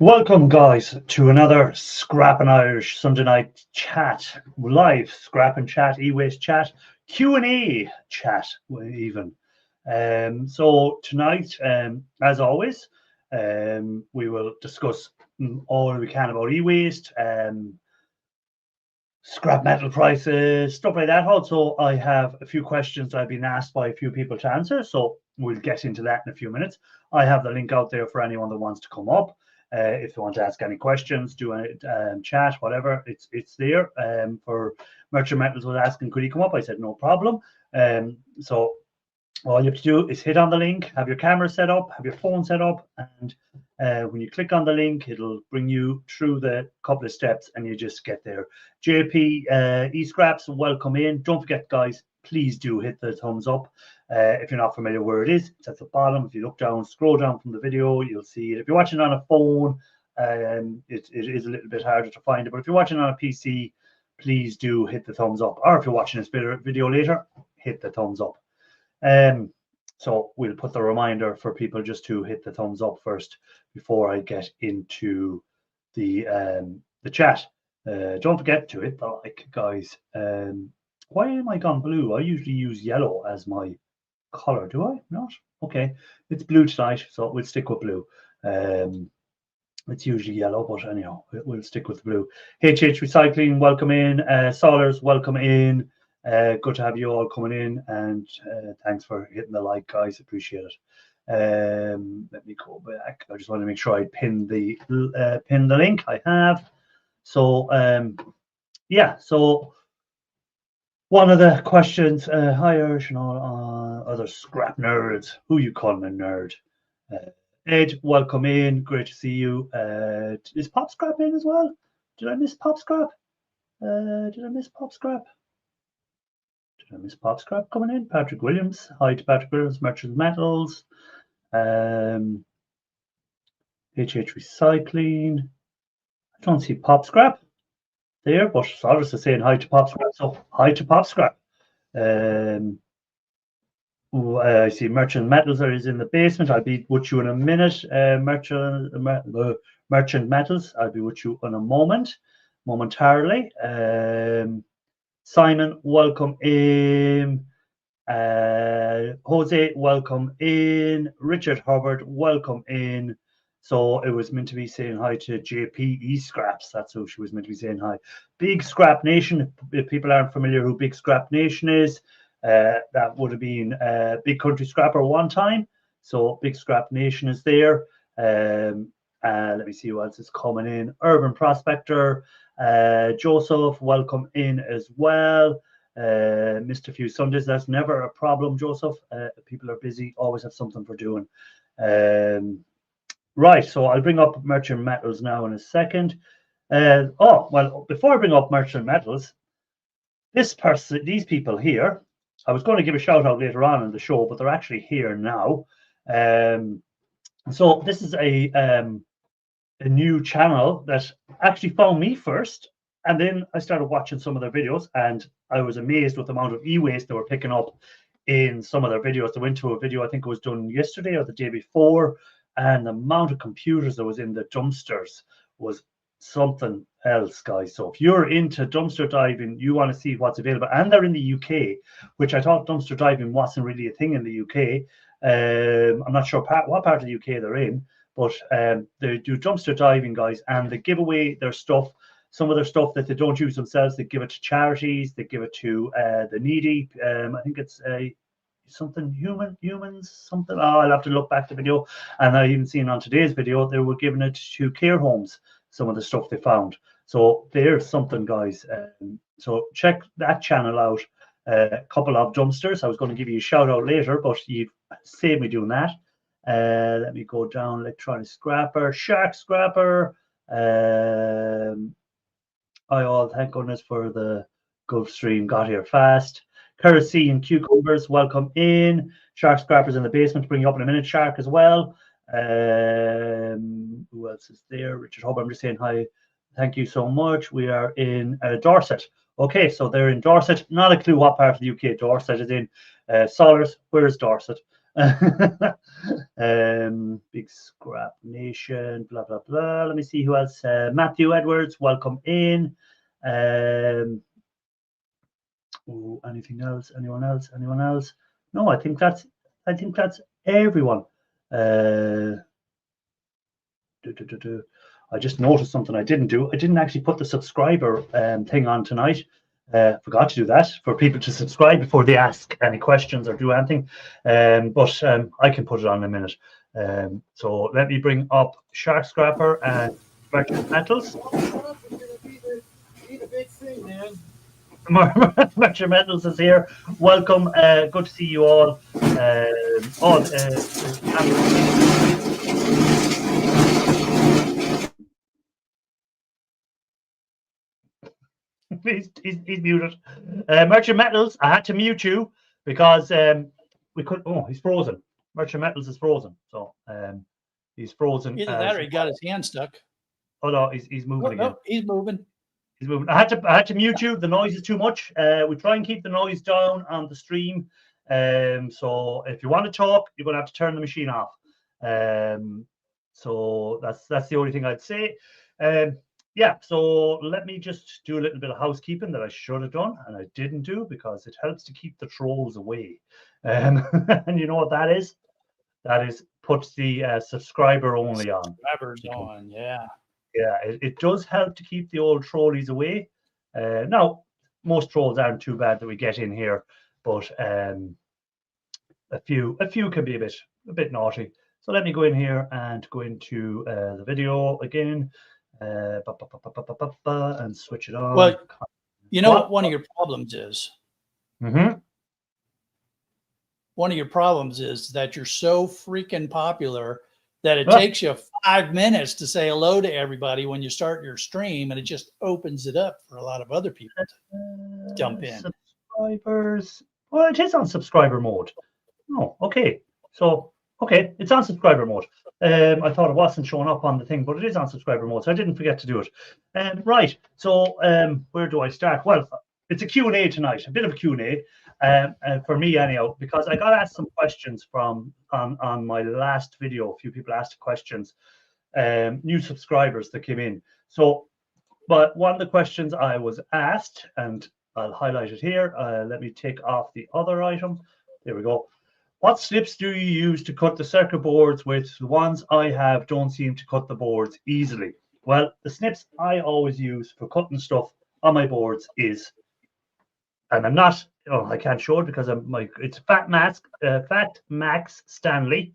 Welcome, guys, to another Scrap and Irish Sunday night chat, live Scrap and Chat, Ewaste chat, Q&A chat, even. So tonight, as always, we will discuss all we can about e-waste, scrap metal prices, stuff like that. Also, I have a few questions I've been asked by a few people to answer, so we'll get into that in a few minutes. I have the link out there for anyone that wants to come up. If you want to ask any questions, do a chat, whatever, it's there. For Merchant Metals was asking, could he come up? I said, no problem. So all you have to do is hit on the link, have your camera set up, have your phone set up, and when you click on the link, it'll bring you through the couple of steps and you just get there. JP E-Scraps, welcome in. Don't forget, guys, please do hit the thumbs up. If you're not familiar where it is, it's at the bottom. If you look down, scroll down from the video, you'll see it. If you're watching on a phone, it is a little bit harder to find it. But if you're watching on a PC, please do hit the thumbs up. Or if you're watching this video later, hit the thumbs up. So we'll put the reminder for people just to hit the thumbs up first before I get into the chat. Don't forget to hit the like, guys. Why am I gone blue? I usually use yellow as my color. Do I not? Okay, it's blue tonight, so we'll stick with blue. It's usually yellow, but anyhow, we'll stick with blue. HH Recycling, welcome in. Solars, welcome in. Good to have you all coming in, and thanks for hitting the like, guys. Appreciate it. Let me go back. I just want to make sure I pin the link. I have. So yeah. So one of the questions, hi Irish and all other scrap nerds. Who you calling a nerd? Ed, welcome in. Great to see you. Is Pop Scrap in as well? Did I miss Pop Scrap? Did I miss Pop Scrap? Did I miss Pop Scrap coming in? Patrick Williams. Hi to Patrick Williams, Merchant Metals. HH Recycling. I don't see Pop Scrap there, but Solars is saying hi to Pop Scrap. So hi to Pop Scrap. I see Merchant Metals is in the basement. I'll be with you in a minute. Merchant Metals. I'll be with you in a momentarily. Simon, welcome in. Jose, welcome in. Richard Hubbard, welcome in. So it was meant to be saying hi to JP E-Scraps. That's who she was meant to be saying hi. Big Scrap Nation. If people aren't familiar who Big Scrap Nation is, that would have been Big Country Scrapper one time. So Big Scrap Nation is there. Let me see who else is coming in. Urban Prospector. Joseph, welcome in as well. Missed a few Sundays. That's never a problem, Joseph. People are busy, always have something for doing. Right, so I'll bring up Merchant Metals now in a second. Well, before I bring up Merchant Metals, these people here, I was going to give a shout out later on in the show, but they're actually here now. So this is a new channel that actually found me first, and then I started watching some of their videos, and I was amazed with the amount of e-waste they were picking up in some of their videos. They went to a video, I think it was done yesterday or the day before, and the amount of computers that was in the dumpsters was something else, guys. So if you're into dumpster diving, you want to see what's available, and they're in the UK, which I thought dumpster diving wasn't really a thing in the UK. I'm not sure what part of the UK they're in, but they do dumpster diving, guys, and they give away their stuff. Some of their stuff that they don't use themselves, they give it to charities, they give it to the needy. I think it's something humans, something. Oh, I'll have to look back the video. And I even seen on today's video, they were giving it to care homes, some of the stuff they found. So there's something, guys. So check that channel out. A couple of dumpsters. I was going to give you a shout out later, but you've saved me doing that. Let me go down. Electronic Scrapper, Shark Scrapper. Thank goodness for the Gulf Stream, got here fast. Kerosene Cucumbers, welcome in. Shark Scrappers in the basement, bring you up in a minute. Shark as well. Who else is there? Richard Hubbard, I'm just saying hi. Thank you so much. We are in Dorset. Okay, so they're in Dorset. Not a clue what part of the UK Dorset is in. Solars, where is Dorset? Big Scrap Nation, blah blah blah. Let me see who else. Matthew Edwards, welcome in. Ooh, anything else? Anyone else? Anyone else? No, I think that's everyone. I just noticed something I didn't do. I didn't actually put the subscriber thing on tonight. Forgot to do that for people to subscribe before they ask any questions or do anything. But I can put it on in a minute. So let me bring up Shark Scrapper and Merchant Metals. Merchant Metals is here. Welcome. Good to see you all. He's muted. Merchant Metals, I had to mute you because we could. Oh, he's frozen. Merchant Metals is frozen, so he's frozen. Either that or he got his hand stuck. Oh no, he's moving again. No, he's moving. He's moving. I had to mute you. The noise is too much. We try and keep the noise down on the stream. So if you want to talk, you're going to have to turn the machine off. So that's the only thing I'd say. Yeah, so let me just do a little bit of housekeeping that I should have done and I didn't do because it helps to keep the trolls away. And you know what that is? That is puts the subscriber only on. Subscribers on, yeah. Yeah, it does help to keep the old trolleys away. Now, most trolls aren't too bad that we get in here, but a few can be a bit naughty. So let me go in here and go into the video again. And switch it on. Well, you know what one of your problems is? One of your problems is that you're so freaking popular that it takes you 5 minutes to say hello to everybody when you start your stream, and it just opens it up for a lot of other people to jump in. Subscribers. Well, it is on subscriber mode. Oh, okay. So, okay, it's on subscriber mode. I thought it wasn't showing up on the thing, but it is on subscriber mode, so I didn't forget to do it. Right, so where do I start? Well, it's a Q&A tonight, a bit of a Q&A for me anyhow, because I got asked some questions from on my last video. A few people asked questions, new subscribers that came in. So, but one of the questions I was asked, and I'll highlight it here. Let me take off the other item. There we go. What snips do you use to cut the circuit boards with? The ones I have don't seem to cut the boards easily. Well, the snips I always use for cutting stuff on my boards is, and I'm not, I can't show it because it's Fat Max Stanley.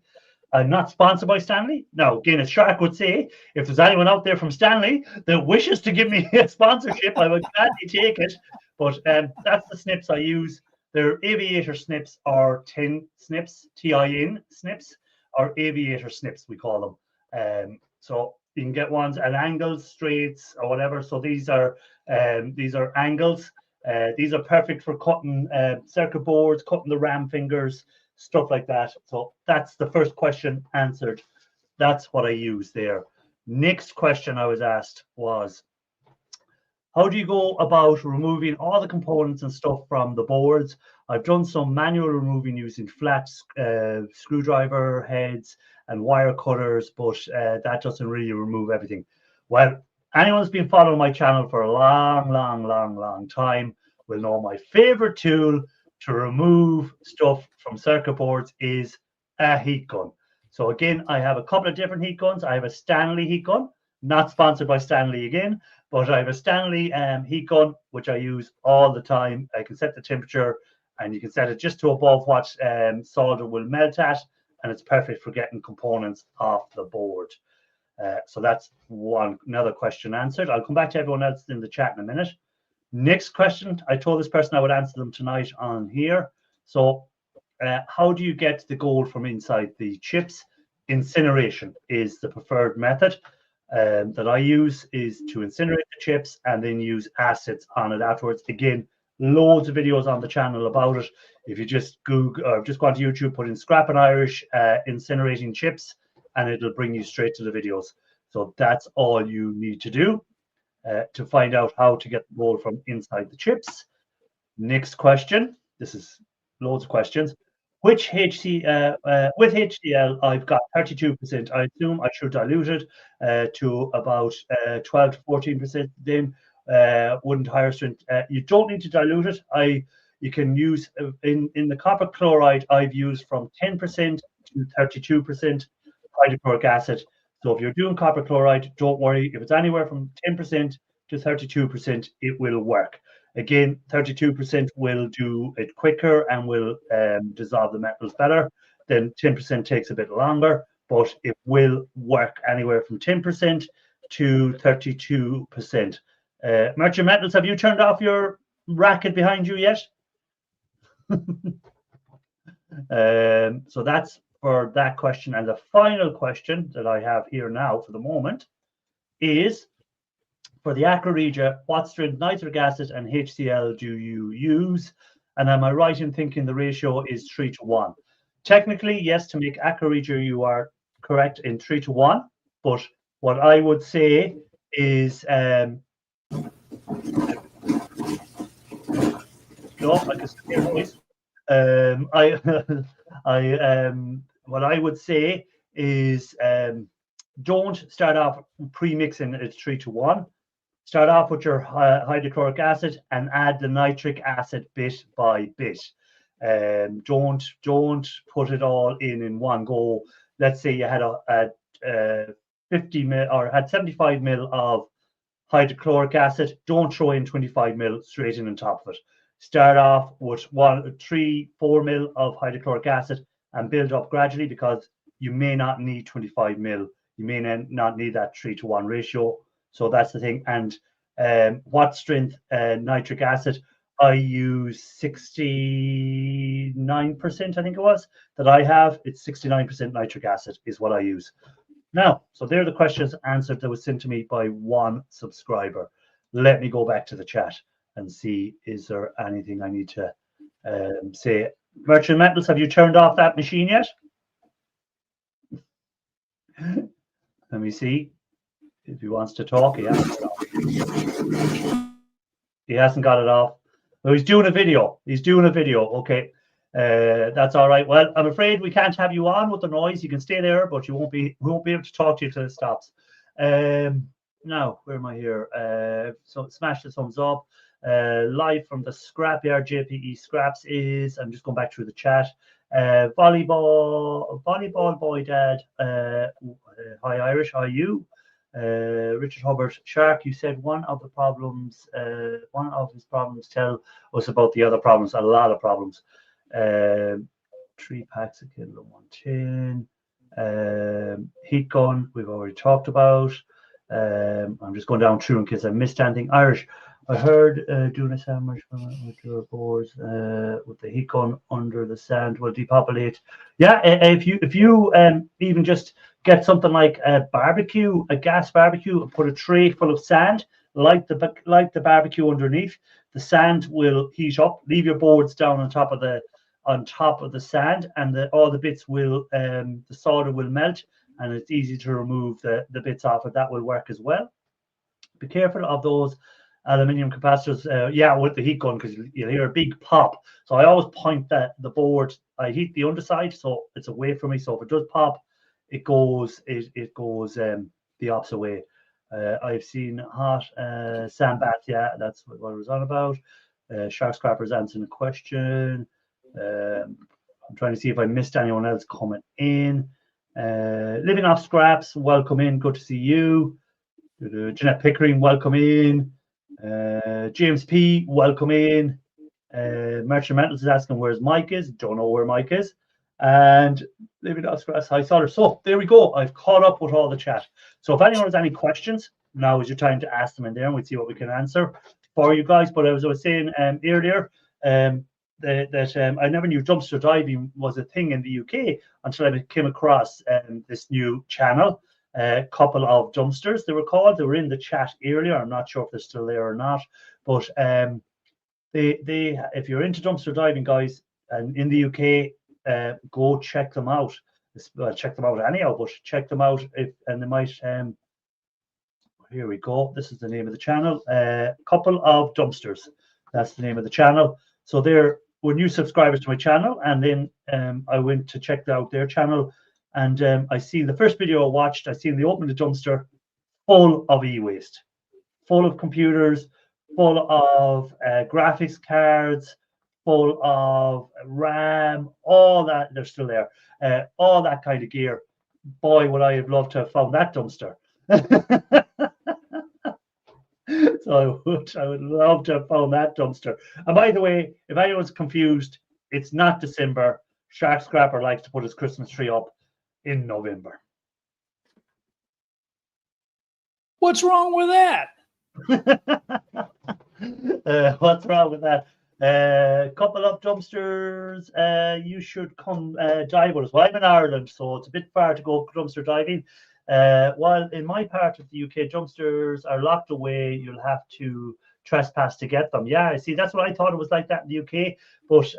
I'm not sponsored by Stanley. Now, again, as Shark would say, if there's anyone out there from Stanley that wishes to give me a sponsorship, I would gladly take it. But that's the snips I use. They're aviator snips or tin snips, TIN snips, or aviator snips, we call them. So you can get ones at angles, straights, or whatever. So these are angles. These are perfect for cutting circuit boards, cutting the ram fingers, stuff like that. So that's the first question answered. That's what I use there. Next question I was asked was, how do you go about removing all the components and stuff from the boards? I've done some manual removing using flat screwdriver heads and wire cutters, but that doesn't really remove everything. Well, anyone who's been following my channel for a long time will know my favorite tool to remove stuff from circuit boards is a heat gun. So again, I have a couple of different heat guns. I have a Stanley heat gun, not sponsored by Stanley again, but I have a Stanley heat gun, which I use all the time. I can set the temperature and you can set it just to above what solder will melt at, and it's perfect for getting components off the board. So that's another question answered. I'll come back to everyone else in the chat in a minute. Next question, I told this person I would answer them tonight on here. So how do you get the gold from inside the chips? Incineration is the preferred method. That I use is to incinerate the chips and then use acids on it afterwards. Again, loads of videos on the channel about it. If you just Google or just go onto YouTube, put in Scrapping Irish incinerating chips, and it'll bring you straight to the videos. So that's all you need to do to find out how to get the gold from inside the chips. Next question. This is loads of questions. Which with HCl, I've got 32%. I assume I should dilute it to about 12 to 14%. Then wouldn't higher strength. You don't need to dilute it. You can use in the copper chloride. I've used from 10% to 32% hydrochloric acid. So if you're doing copper chloride, don't worry. If it's anywhere from 10% to 32%, it will work. Again, 32% will do it quicker and will dissolve the metals better. Then 10% takes a bit longer, but it will work anywhere from 10% to 32%. Merchant Metals, have you turned off your racket behind you yet? So that's for that question. And the final question that I have here now for the moment is, for the Aqua Regia, what strength nitric acid and HCl do you use? And am I right in thinking the ratio is 3 to 1? Technically, yes, to make Aqua Regia, you are correct in 3 to 1. But what I would say is, no, I can still hear noise. What I would say is, don't start off pre-mixing it 3 to 1. Start off with your hydrochloric acid and add the nitric acid bit by bit. Don't put it all in one go. Let's say you had a 50 mil or had 75 mil of hydrochloric acid. Don't throw in 25 mil straight in on top of it. Start off with 3-4 mil of hydrochloric acid and build up gradually, because you may not need 25 mil. You may not need that 3 to 1 ratio. So that's the thing. And what strength nitric acid? I use 69%, I think it was, that I have. It's 69% nitric acid is what I use. Now, so there are the questions answered that was sent to me by one subscriber. Let me go back to the chat and see, is there anything I need to say? Merchant Metals, have you turned off that machine yet? Let me see. If he wants to talk, he hasn't got it off. Well, he's doing a video. Okay. That's all right. Well, I'm afraid we can't have you on with the noise. You can stay there, but we won't be able to talk to you till it stops. Now, where am I here? So smash the thumbs up. Live from the scrapyard, JPE Scraps is. I'm just going back through the chat. Volleyball boy dad. Hi Irish. Hi you. Richard Hubbard, Shark, you said one of his problems tell us about the other problems. A lot of problems. 3 packs a kilo, 110. Heat gun, we've already talked about. I'm just going down through in case I missed anything. Irish, I heard doing a sandwich with your boards with the heat gun under the sand will depopulate. Yeah, if you even just get something like a gas barbecue, and put a tray full of sand, light the barbecue underneath. The sand will heat up. Leave your boards down on top of the sand, and all the bits will the solder will melt, and it's easy to remove the bits off it. That will work as well. Be careful of those aluminium capacitors, with the heat gun, because you'll hear a big pop. So I always point the board. I heat the underside, so it's away from me. So if it does pop, it goes the opposite way. I've seen hot sand bath. Yeah, that's what I was on about. Shark Scrappers answering the question. I'm trying to see if I missed anyone else coming in. Living off scraps, welcome in. Good to see you. Jeanette Pickering, welcome in. James P, welcome in. Merchant Metals is asking where's Mike is. Don't know where Mike is. And Living off scraps, hi Solder. So there we go. I've caught up with all the chat. So if anyone has any questions, now is your time to ask them in there, and we'll see what we can answer for you guys. But as I was saying earlier, that I never knew dumpster diving was a thing in the UK until I came across this new channel. A couple of dumpsters, they were called. They were in the chat earlier. I'm not sure if they're still there or not, but they if you're into dumpster diving, guys, and in the UK, go check them out. Well, check them out anyhow, but check them out and they might. Here we go. This is the name of the channel. Couple of dumpsters. That's the name of the channel. So they're were new subscribers to my channel, and then I went to check out their channel, and I see the first video I watched. I seen they opened the dumpster full of e-waste, full of computers, full of graphics cards, full of RAM, all that. They're still there. All that kind of gear. Boy, would I have loved to have found that dumpster. So I would love to have found that dumpster. And by the way, if anyone's confused, it's not December. Shark Scrapper likes to put his Christmas tree up in November. What's wrong with that? What's wrong with that? Couple of dumpsters. You should come dive with us. Well, I'm in Ireland, so it's a bit far to go dumpster diving. While in my part of the UK, dumpsters are locked away. You'll have to trespass to get them. Yeah, see, that's what I thought it was like that in the UK. But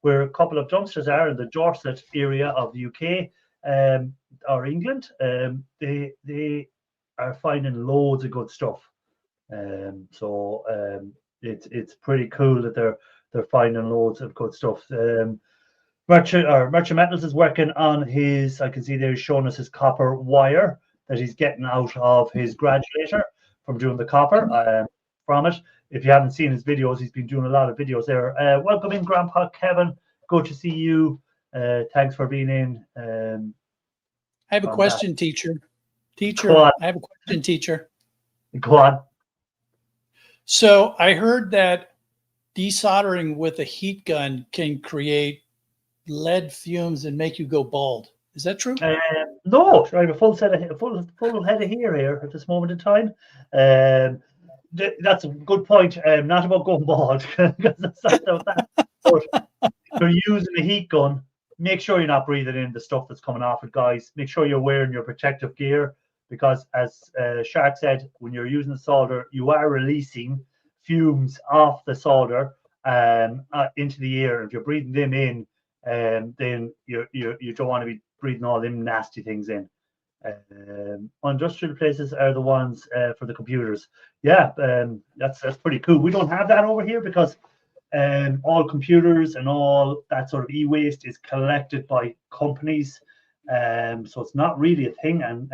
where a couple of dumpsters are in the Dorset area of the UK or England, they are finding loads of good stuff. It's pretty cool that they're finding loads of good stuff. Merchant Metals is working on his, I can see there he's showing us his copper wire that he's getting out of his gradulator from doing the copper from it. If you haven't seen his videos, he's been doing a lot of videos there. Welcome in, Grandpa Kevin. Good to see you. Thanks for being in. I have a question, teacher. I have a question, teacher. Go on. So I heard that desoldering with a heat gun can create lead fumes and make you go bald. Is that true? No, I have a full head of hair here at this moment in time. That's a good point. Not about going bald, because that's not about that. But if you're using a heat gun, make sure you're not breathing in the stuff that's coming off it, guys. Make sure you're wearing your protective gear, because as Shark said, when you're using the solder, you are releasing fumes off the solder into the air. If you're breathing them in, then you don't want to be breathing all them nasty things in. Industrial places are the ones for the computers. Yeah, that's pretty cool. We don't have that over here because all computers and all that sort of e-waste is collected by companies. So it's not really a thing, and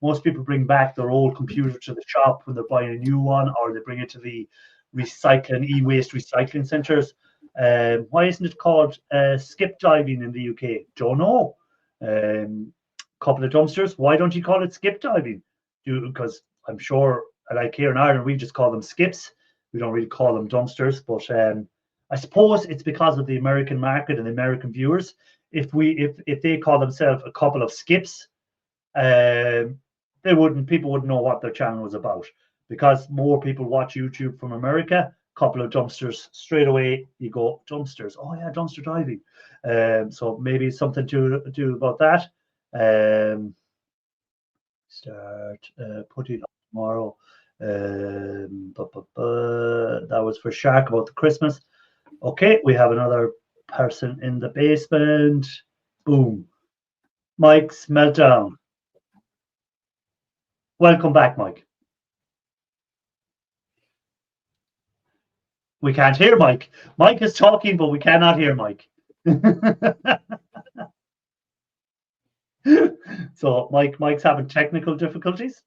most people bring back their old computer to the shop when they're buying a new one, or they bring it to the e-waste recycling centres. Why isn't it called skip diving in the UK? Don't know. Couple of dumpsters. Why don't you call it skip diving? Because I'm sure, like here in Ireland, we just call them skips. We don't really call them dumpsters. But I suppose it's because of the American market and the American viewers. If they call themselves a couple of skips, people wouldn't know what their channel was about, because more people watch YouTube from America. Couple of dumpsters, straight away you go dumpsters. Oh yeah, dumpster diving. So maybe something to do about that. Start putting up tomorrow. That was for Shark about the Christmas. Okay, we have another person in the basement. Boom. Mike's meltdown. Welcome back, Mike. We can't hear Mike. Mike is talking, but we cannot hear Mike. So Mike's having technical difficulties.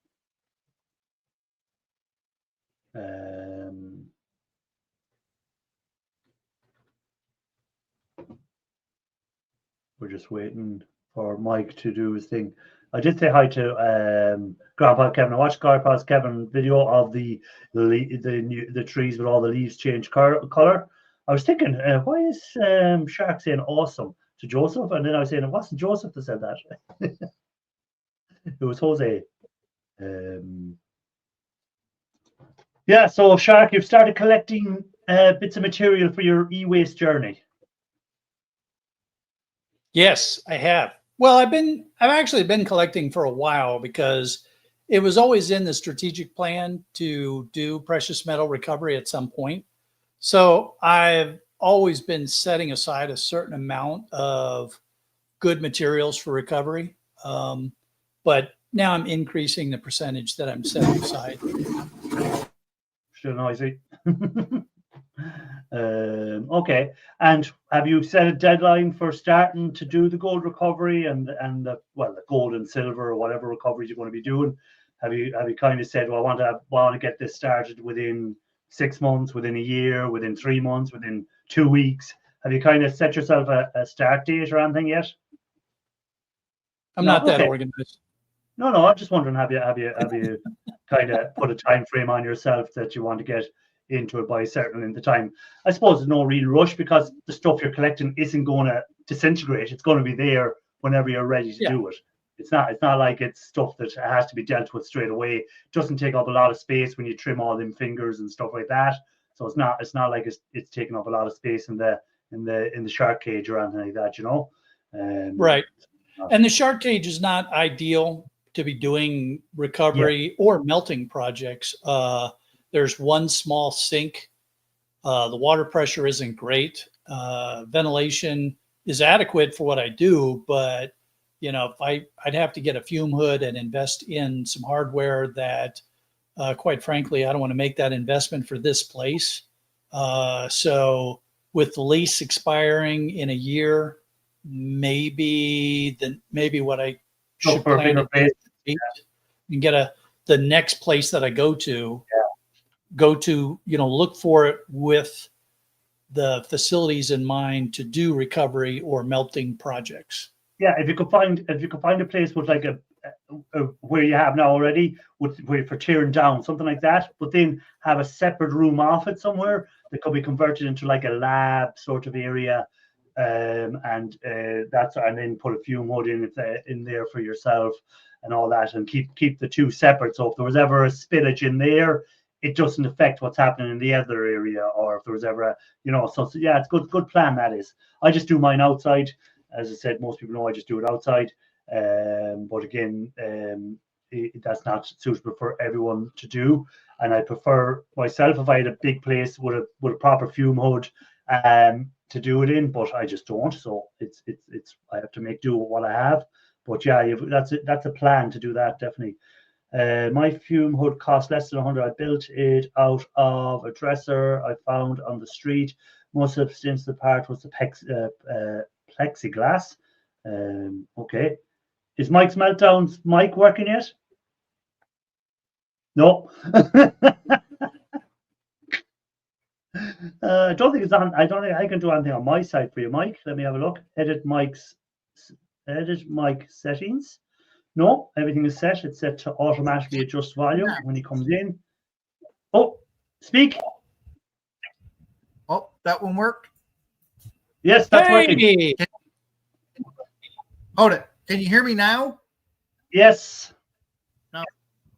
We're just waiting for Mike to do his thing. I did say hi to Grandpa Kevin. I watched Grandpa Kevin video of the trees with all the leaves change color. I was thinking, why is Shark saying awesome to Joseph? And then I was saying it wasn't Joseph that said that. It was Jose. Yeah, so Shark, you've started collecting bits of material for your e-waste journey. Yes, I have. Well, I've actually been collecting for a while, because it was always in the strategic plan to do precious metal recovery at some point. So I've always been setting aside a certain amount of good materials for recovery. But now I'm increasing the percentage that I'm setting aside. Still noisy. Okay. And have you set a deadline for starting to do the gold recovery and the gold and silver or whatever recoveries you're going to be doing? Have you kind of said, well, I want to get this started within 6 months, within a year, within 3 months, within 2 weeks? Have you kind of set yourself a start date or anything yet? I'm not that organized. No, I'm just wondering, have you kind of put a time frame on yourself that you want to get into it by a certain length of time? I suppose there's no real rush because the stuff you're collecting isn't going to disintegrate. It's going to be there whenever you're ready to do it. It's not like it's stuff that has to be dealt with straight away. It doesn't take up a lot of space when you trim all them fingers and stuff like that. So it's not like it's taking up a lot of space in the shark cage or anything like that, you know. Right. And the shark cage is not ideal to be doing recovery or melting projects. There's one small sink. The water pressure isn't great. Ventilation is adequate for what I do, but I'd have to get a fume hood and invest in some hardware that, quite frankly, I don't want to make that investment for this place. So with the lease expiring in a year, maybe what I should plan to do and get the next place that I go to, look for it with the facilities in mind to do recovery or melting projects. Yeah, if you could find a place with like a where you have now already for tearing down, something like that, but then have a separate room off it somewhere that could be converted into like a lab sort of area, and then put a fume hood in there for yourself and all that, and keep the two separate. So if there was ever a spillage in there, it doesn't affect what's happening in the other area, or if there was ever it's good plan that is. I just do mine outside. As I said, most people know I just do it outside. But again, that's not suitable for everyone to do. And I prefer myself if I had a big place with a proper fume hood to do it in, but I just don't. So it's I have to make do with what I have. But yeah, that's a plan to do that, definitely. My fume hood cost less than 100. I built it out of a dresser I found on the street. Most substantial part was the plexiglass. Okay. Is Mike's meltdown mic working yet? No. I don't think it's on. I don't think I can do anything on my side for you, Mike. Let me have a look. Edit mic settings. No, everything is set. It's set to automatically adjust volume when he comes in. Oh, speak. Oh, that one worked? Yes, that's working. Hold it. Can you hear me now? Yes. No.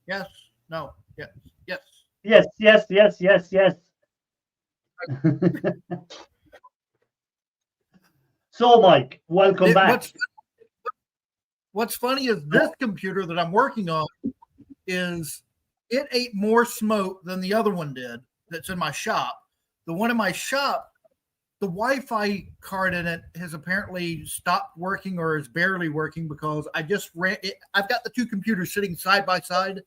Yes. No. Yes. Yes. Yes. Yes. Yes. Yes. Yes. So, Mike, welcome back. What's funny is this computer that I'm working on it ate more smoke than the other one did that's in my shop. The one in my shop, the Wi-Fi card in it has apparently stopped working or is barely working because I just ran it. I've got the two computers sitting side by side.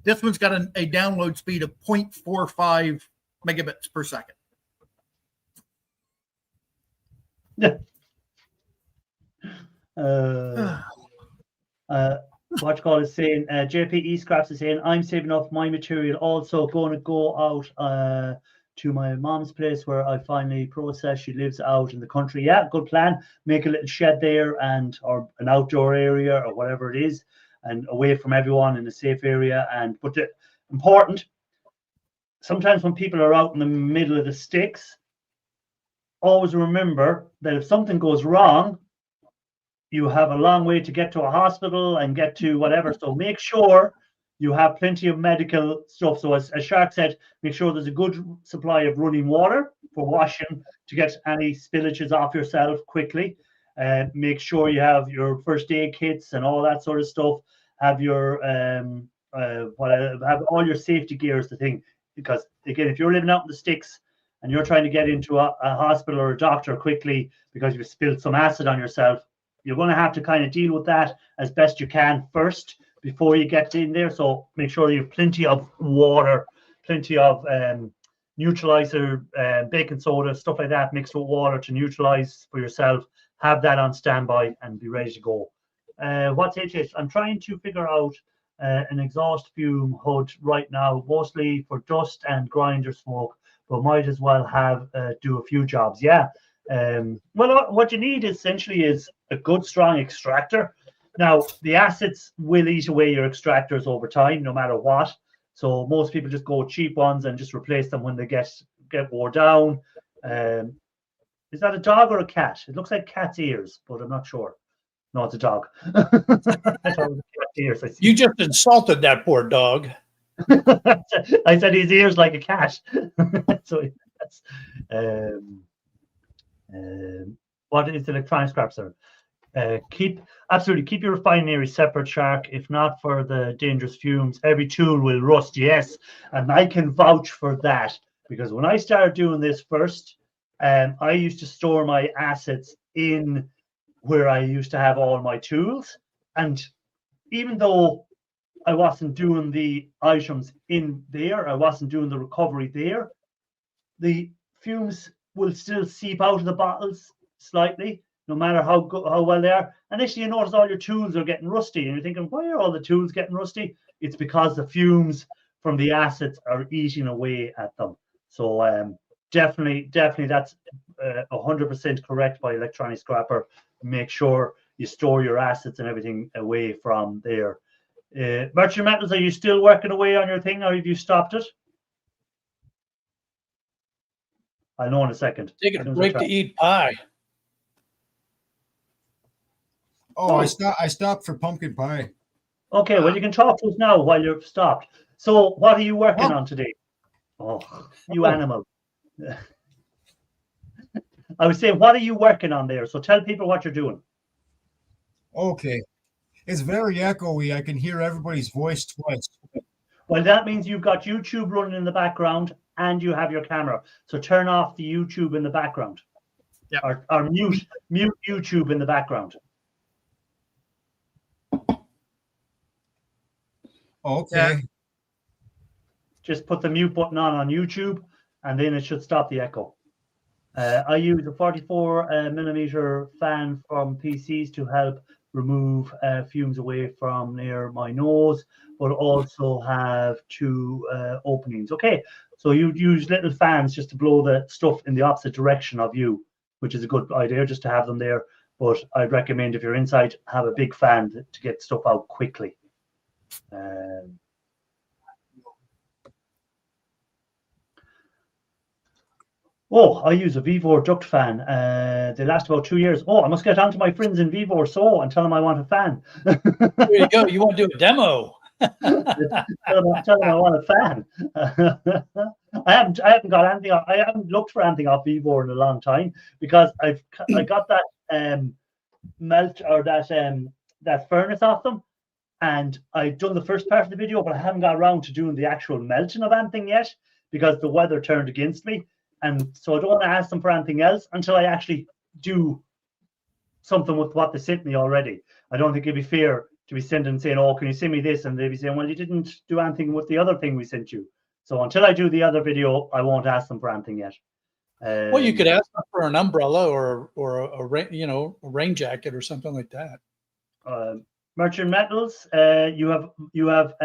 This one's got a download speed of 0.45 megabits per second. Yeah. What you call is saying, JPE Scraps is saying, I'm saving up my material. Also going to go out to my mom's place where I finally process. She lives out in the country. Yeah, good plan. Make a little shed there or an outdoor area or whatever it is, and away from everyone in a safe area. But important, sometimes when people are out in the middle of the sticks, always remember that if something goes wrong, you have a long way to get to a hospital and get to whatever. So make sure you have plenty of medical stuff. So as Shark said, make sure there's a good supply of running water for washing to get any spillages off yourself quickly. Make sure you have your first aid kits and all that sort of stuff. Have your have all your safety gear is the thing. Because again, if you're living out in the sticks and you're trying to get into a hospital or a doctor quickly because you've spilled some acid on yourself, you're going to have to kind of deal with that as best you can first before you get in there. So make sure you have plenty of water, plenty of neutralizer, baking soda, stuff like that, mixed with water to neutralize for yourself. Have that on standby and be ready to go. What's HH? I'm trying to figure out an exhaust fume hood right now, mostly for dust and grinder smoke, but might as well have do a few jobs. Yeah. Well, what you need essentially is a good, strong extractor. Now, the acids will eat away your extractors over time, no matter what. So most people just go cheap ones and just replace them when they get wore down. Is that a dog or a cat? It looks like cat's ears, but I'm not sure. No, it's a dog. I thought it was cat's ears. You just insulted that poor dog. I said his ears like a cat. So that's what is electronic scrap, sir? Keep your refinery separate, Shark. If not for the dangerous fumes, every tool will rust. Yes, and I can vouch for that, because when I started doing this first, I used to store my assets in where I used to have all my tools, and even though I wasn't doing the items in there, I wasn't doing the recovery there, the fumes will still seep out of the bottles slightly, no matter how well they are. And actually, you notice all your tools are getting rusty, and you're thinking, why are all the tools getting rusty? It's because the fumes from the acids are eating away at them. So definitely, that's 100% correct by Electronic Scrapper. Make sure you store your assets and everything away from there. Merchant Metals, are you still working away on your thing, or have you stopped it? I'll know in a second. Taking a break to eat pie. Oh, I stopped for pumpkin pie. Okay, well, you can talk to us now while you're stopped. So what are you working on today? Oh, you animal. I was saying, what are you working on there? So tell people what you're doing. Okay. It's very echoey. I can hear everybody's voice twice. Well, that means you've got YouTube running in the background and you have your camera. So turn off the YouTube in the background. Yeah. Or mute YouTube in the background. Okay. Yeah. Just put the mute button on YouTube, and then it should stop the echo. I use a 44 millimeter fan from PCs to help remove fumes away from near my nose, but also have two openings. Okay, so you'd use little fans just to blow the stuff in the opposite direction of you, which is a good idea just to have them there. But I'd recommend, if you're inside, have a big fan to get stuff out quickly. I use a Vivor duct fan. They last about 2 years. I must get on to my friends in Vivor and tell them I want a fan. There you go. You want to do a demo? tell them I want a fan. I haven't got anything. I haven't looked for anything off Vivor in a long time, because I got that melt, or that furnace off them, and I've done the first part of the video, but I haven't got around to doing the actual melting of anything yet, because the weather turned against me. And so I don't want to ask them for anything else until I actually do something with what they sent me already. I don't think it'd be fair to be sending saying, "Oh, can you send me this?" And they'd be saying, "Well, you didn't do anything with the other thing we sent you." So until I do the other video, I won't ask them for anything yet. Well, you could ask them for an umbrella or a rain jacket or something like that. Merchant Metals, you have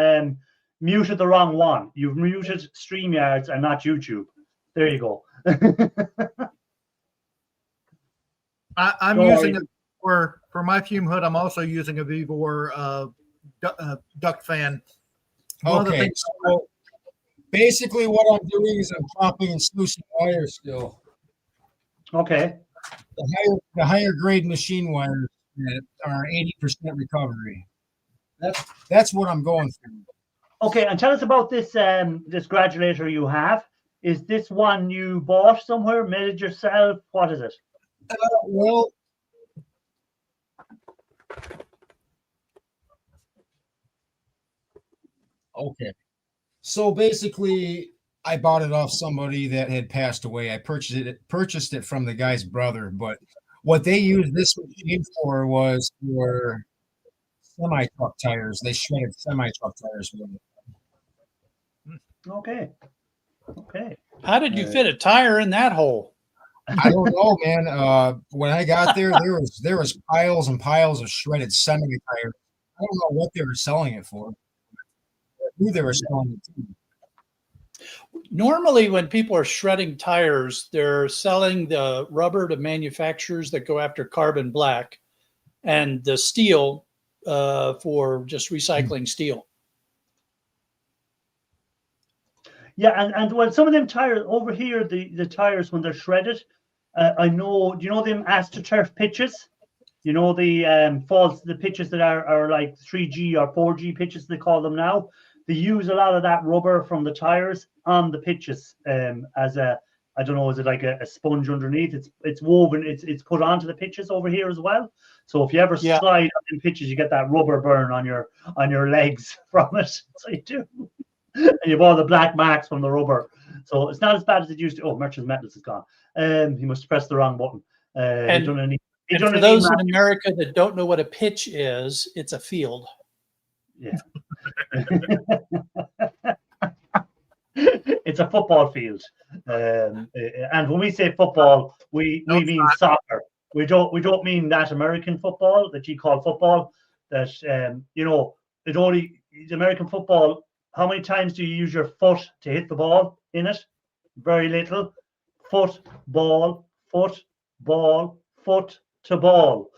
muted the wrong one. You've muted StreamYards and not YouTube. There you go. I'm using it for my fume hood. I'm also using a Vivor duct fan. Okay, so basically what I'm doing is I'm popping and sluicing wires still. Okay. The higher grade machine wires that are 80% recovery. That's what I'm going through. Okay, and tell us about this this gradulator you have. Is this one you bought somewhere, made it yourself? What is it? Well, okay. So basically, I bought it off somebody that had passed away. I purchased it from the guy's brother, but what they used this machine for was for semi-truck tires. They shredded semi-truck tires with it. Okay. How did you fit a tire in that hole? I don't know, man. When I got there, there was piles and piles of shredded semi tires. I don't know what they were selling it for. Who they were selling it to. Normally, when people are shredding tires, they're selling the rubber to manufacturers that go after carbon black and the steel for just recycling steel. Yeah, and well, some of them tires over here, the tires when they're shredded, I know. Do you know them AstroTurf pitches? You know the pitches that are like 3G or 4G pitches they call them now. They use a lot of that rubber from the tires on the pitches as a, I don't know, is it like a sponge underneath? It's woven. It's put onto the pitches over here as well. So if you ever slide on pitches, you get that rubber burn on your legs from it. So you do. And you've all the black marks from the rubber. So it's not as bad as it used to. Oh, Merchant Metals is gone. He must have pressed the wrong button. And for those in America that don't know what a pitch is, it's a field. Yeah. It's a football field. And when we say football, we mean soccer. We don't mean that American football that you call football. That it only American football. How many times do you use your foot to hit the ball in it? Very little. Foot, ball, foot, ball, foot to ball.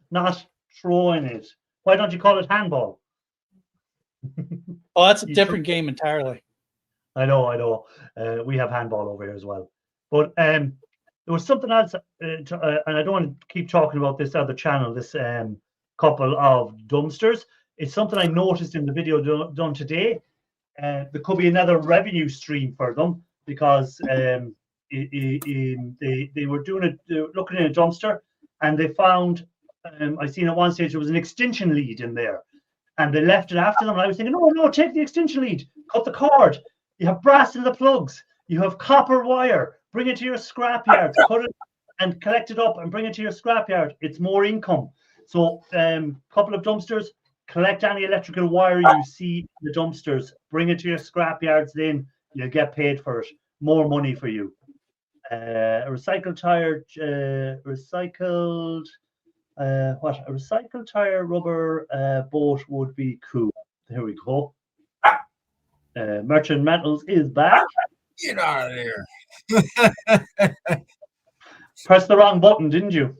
Not throwing it. Why don't you call it handball? Oh, that's a different game entirely. I know. We have handball over here as well. But there was something else, and I don't want to keep talking about this other channel, this couple of dumpsters. It's something I noticed in the video done today. There could be another revenue stream for them because they were looking in a dumpster and they found, I seen at one stage there was an extension lead in there and they left it after them. And I was thinking, no, take the extension lead, cut the cord. You have brass in the plugs. You have copper wire. Bring it to your scrapyard, cut it and collect it up and bring it to your scrapyard. It's more income. So couple of dumpsters. Collect any electrical wire you see in the dumpsters. Bring it to your scrapyards. Then you'll get paid for it. More money for you. A recycled tire, a recycled rubber boat would be cool. There we go. Merchant Metals is back. Get out of there. Press the wrong button, didn't you?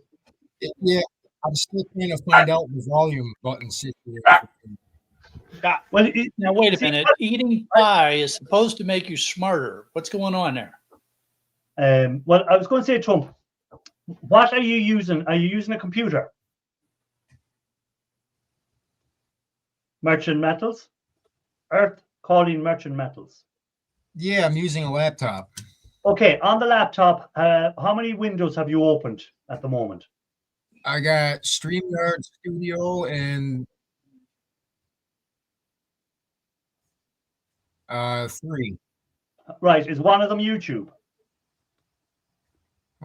Yeah. I'm still trying to find out the volume button situation. Well, now wait a minute. Eating pie is supposed to make you smarter. What's going on there? Well, I was going to say, Trump, what are you using? Are you using a computer? Merchant Metals? Earth calling Merchant Metals. Yeah, I'm using a laptop. Okay, on the laptop, how many windows have you opened at the moment? I got StreamYard Studio and 3. Right, is one of them YouTube?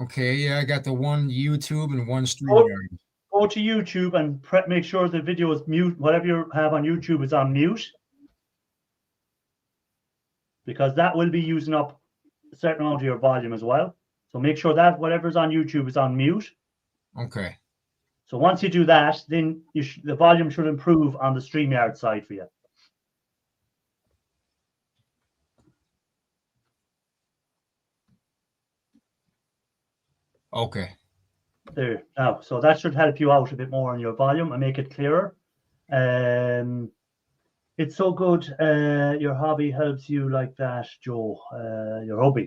Okay, yeah, I got the one YouTube and one StreamYard. Go to YouTube and make sure the video is mute. Whatever you have on YouTube is on mute, because that will be using up a certain amount of your volume as well. So make sure that whatever's on YouTube is on mute. Okay. So once you do that, then the volume should improve on the StreamYard side for you. Okay. There. Now, so that should help you out a bit more on your volume and make it clearer. It's so good. Your hobby helps you like that, Joe. Your hobby, I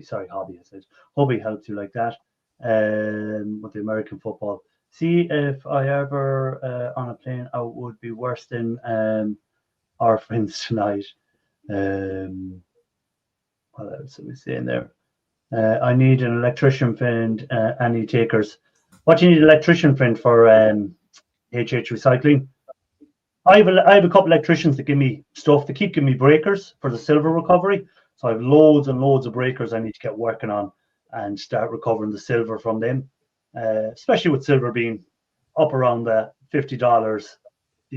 said. Hobby helps you like that. With the American football. See, if I ever on a plane out would be worse than our friends tonight. What else are we saying there? I need an electrician friend. Any takers? What do you need an electrician friend for? HH Recycling. I have a couple of electricians that give me stuff. They keep giving me breakers for the silver recovery. So I have loads and loads of breakers I need to get working on and start recovering the silver from them. Especially with silver being up around the $50,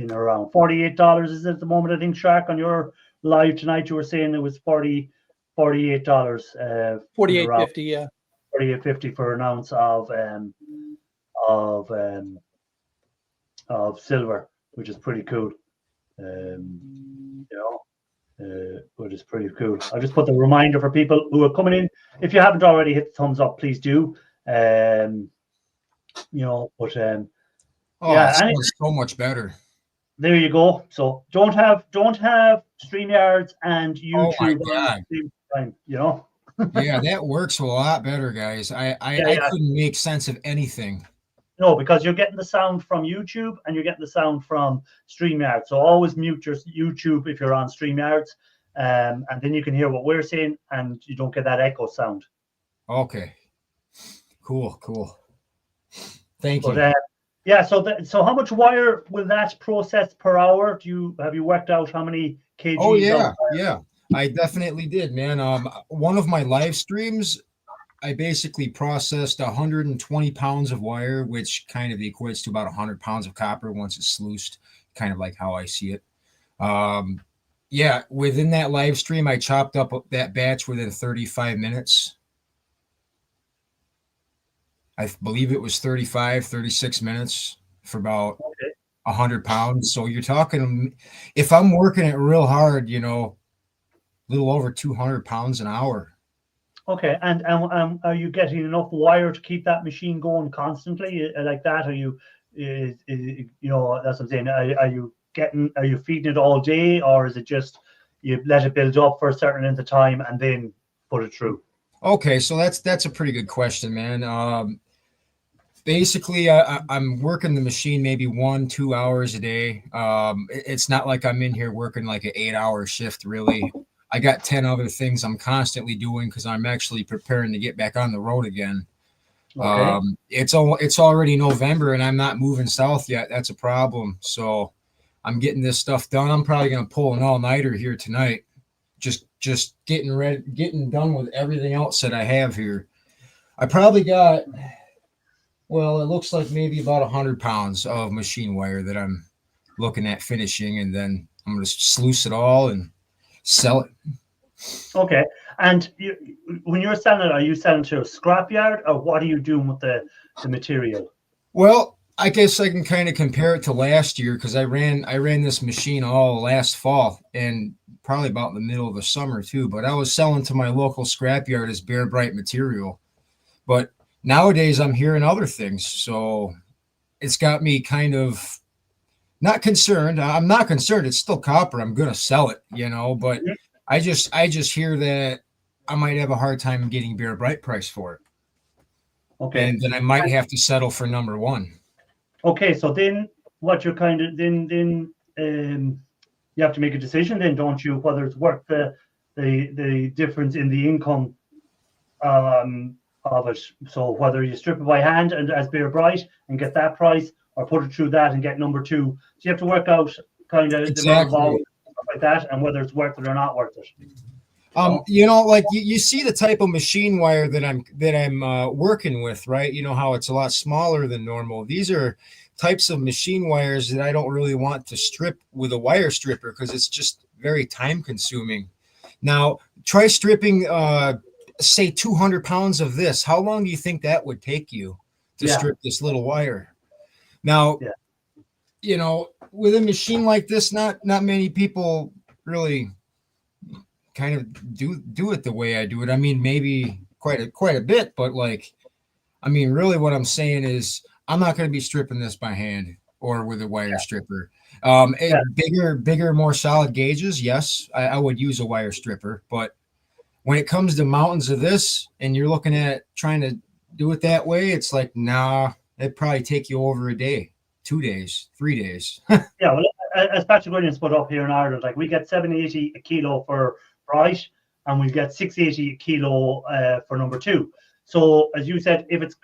around $48 is it at the moment. I think, Shark, on your live tonight you were saying it was 40 $48. 48.50. Yeah. $48.50 for an ounce of silver, which is pretty cool. Which is pretty cool. I'll just put the reminder for people who are coming in. If you haven't already hit the thumbs up, please do. Oh, Yeah, it sounds so much better. There you go. So don't have StreamYards and Oh my YouTube God. at the same time, you know. Yeah, that works a lot better, guys. I couldn't make sense of anything. No, because you're getting the sound from YouTube and you're getting the sound from StreamYard. So always mute your YouTube if you're on StreamYards, and then you can hear what we're saying and you don't get that echo sound. Okay. Cool. Thank you. But yeah, so how much wire will that process per hour? Have you worked out how many kgs? Oh yeah. I definitely did, man. One of my live streams, I basically processed 120 pounds of wire, which kind of equates to about 100 pounds of copper once it's sluiced, kind of like how I see it. Yeah, within that live stream, I chopped up that batch within 35 minutes. I believe it was 36 minutes for about 100 pounds. So you're talking, if I'm working it real hard, a little over 200 pounds an hour. Okay, and are you getting enough wire to keep that machine going constantly like that? Are you, that's what I'm saying. Are you feeding it all day, or is it just you let it build up for a certain length of time and then put it through? Okay, so that's a pretty good question, man. Basically, I'm working the machine maybe 1-2 hours a day. It's not like I'm in here working like an 8-hour shift, really. I got 10 other things I'm constantly doing because I'm actually preparing to get back on the road again. Okay. It's already November and I'm not moving south yet. That's a problem. So I'm getting this stuff done. I'm probably going to pull an all-nighter here tonight. Just getting ready, getting done with everything else that I have here. I probably got, well, it looks like maybe about 100 pounds of machine wire that I'm looking at finishing, and then I'm going to sluice it all and sell it. Okay. And when you're selling it, are you selling to a scrapyard, or what are you doing with the material? Well, I guess I can kind of compare it to last year because I ran this machine all last fall and probably about the middle of the summer too. But I was selling to my local scrapyard as bare bright material. But nowadays I'm hearing other things, so it's got me kind of not concerned. I'm not concerned. It's still copper. I'm gonna sell it, But I just hear that I might have a hard time getting bare bright price for it. Okay. And then I might have to settle for number one. Okay, so then what you're kind of then you have to make a decision then, don't you, whether it's worth the difference in the income of it. So whether you strip it by hand and as bare bright and get that price, or put it through that and get number two. So you have to work out kind of the amount of volume, stuff like that, and whether it's worth it or not worth it. Like you see the type of machine wire that I'm working with, right? You know how it's a lot smaller than normal. These are types of machine wires that I don't really want to strip with a wire stripper because it's just very time consuming. Now try stripping, say 200 pounds of this. How long do you think that would take you to strip this little wire? Now, with a machine like this, not many people really kind of do it the way I do it. I mean, maybe quite a bit, but really what I'm saying is I'm not going to be stripping this by hand or with a wire stripper. Bigger, more solid gauges, yes, I would use a wire stripper. But when it comes to mountains of this and you're looking at trying to do it that way, it's like, nah, it'd probably take you over a day, 2 days, 3 days. Yeah, well, as Patrick Williams put up here in Ireland, like we get $7.80 a kilo for bright, and we get $6.80 a kilo for number two. So as you said, if it's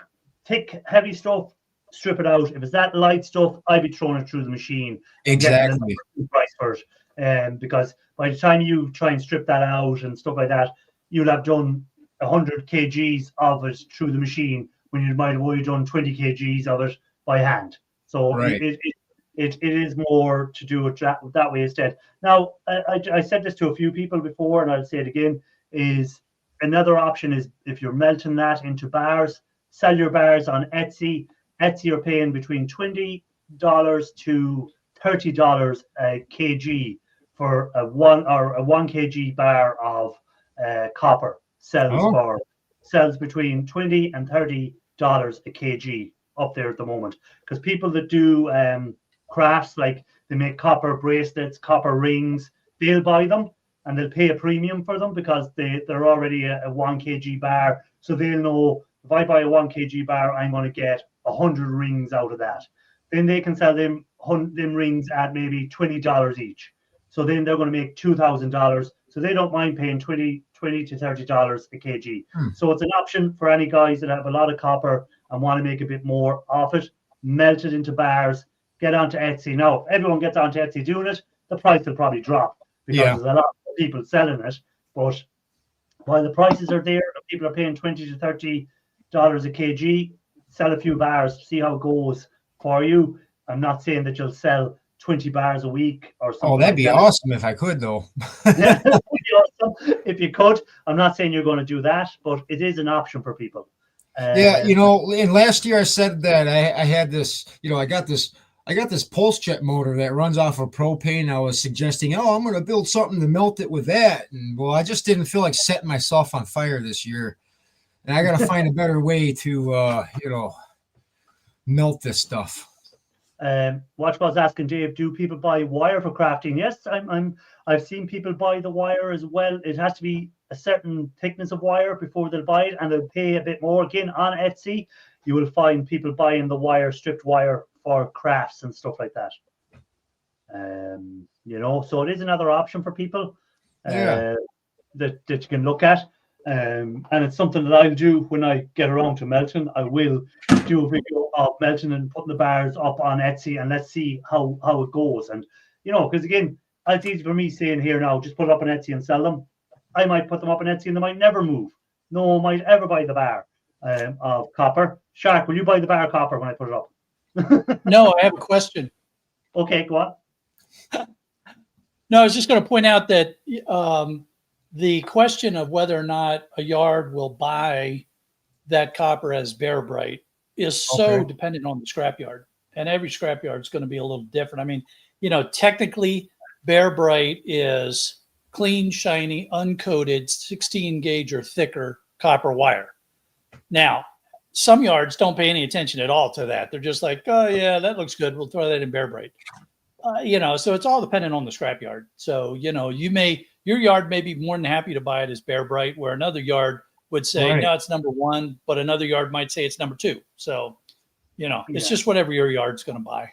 thick, heavy stuff, strip it out. If it's that light stuff, I'd be throwing it through the machine. Exactly. Price for it, because by the time you try and strip that out and stuff like that, you'll have done 100 kgs of it through the machine when you might have only done 20 kgs of it by hand. So right. It is more to do it that way instead. Now, I said this to a few people before, and I'll say it again. is another option is if you're melting that into bars, sell your bars on Etsy. Etsy, you're paying between $20 to $30 a kg for a 1 kg bar of copper. Sells between $20 and $30 a kg up there at the moment, because people that do crafts, like they make copper bracelets, copper rings, they'll buy them and they'll pay a premium for them because they're already a 1 kg bar. So they'll know, if I buy a 1 kg bar, I'm going to get 100 rings out of that. Then they can sell them rings at maybe $20 each. So then they're going to make $2,000. So they don't mind paying $20 to $30 a kg. So it's an option for any guys that have a lot of copper and want to make a bit more of it. Melt it into bars, get onto Etsy. Now, if everyone gets onto Etsy doing it, the price will probably drop because there's a lot of people selling it. But while the prices are there, people are paying $20 to $30 a kg, sell a few bars, see how it goes for you. I'm not saying that you'll sell 20 bars a week or something. Oh, that'd be awesome if I could, though. Yeah, that'd be awesome if you could. I'm not saying you're going to do that, but it is an option for people. Yeah, and last year I said that I had this, I got this pulse jet motor that runs off of propane. I was suggesting, I'm going to build something to melt it with that. And well, I just didn't feel like setting myself on fire this year. And I got to find a better way to, melt this stuff. Watchball's asking Dave, do people buy wire for crafting? Yes, I've seen people buy the wire as well. It has to be a certain thickness of wire before they'll buy it, and they'll pay a bit more. Again, on Etsy, you will find people buying the wire, stripped wire for crafts and stuff like that. So it is another option for people that you can look at. And it's something that I'll do when I get around to melting. I will do a video of melting and putting the bars up on Etsy, and let's see how it goes. And because again, it's easy for me saying here now, just put it up on Etsy and sell them. I might put them up on Etsy and they might never move. No one might ever buy the bar of copper. Shark, will you buy the bar of copper when I put it up? No, I have a question. Okay, go on. No, I was just going to point out that the question of whether or not a yard will buy that copper as bare bright is so dependent on the scrapyard, and every scrapyard is going to be a little different. I mean, technically bare bright is clean, shiny, uncoated, 16 gauge or thicker copper wire. Now, some yards don't pay any attention at all to that. They're just like, oh yeah, that looks good. We'll throw that in bare bright. So it's all dependent on the scrapyard. So, your yard may be more than happy to buy it as bare bright, where another yard would say, no, it's number 1, but another yard might say it's number 2. So, it's just whatever your yard's going to buy.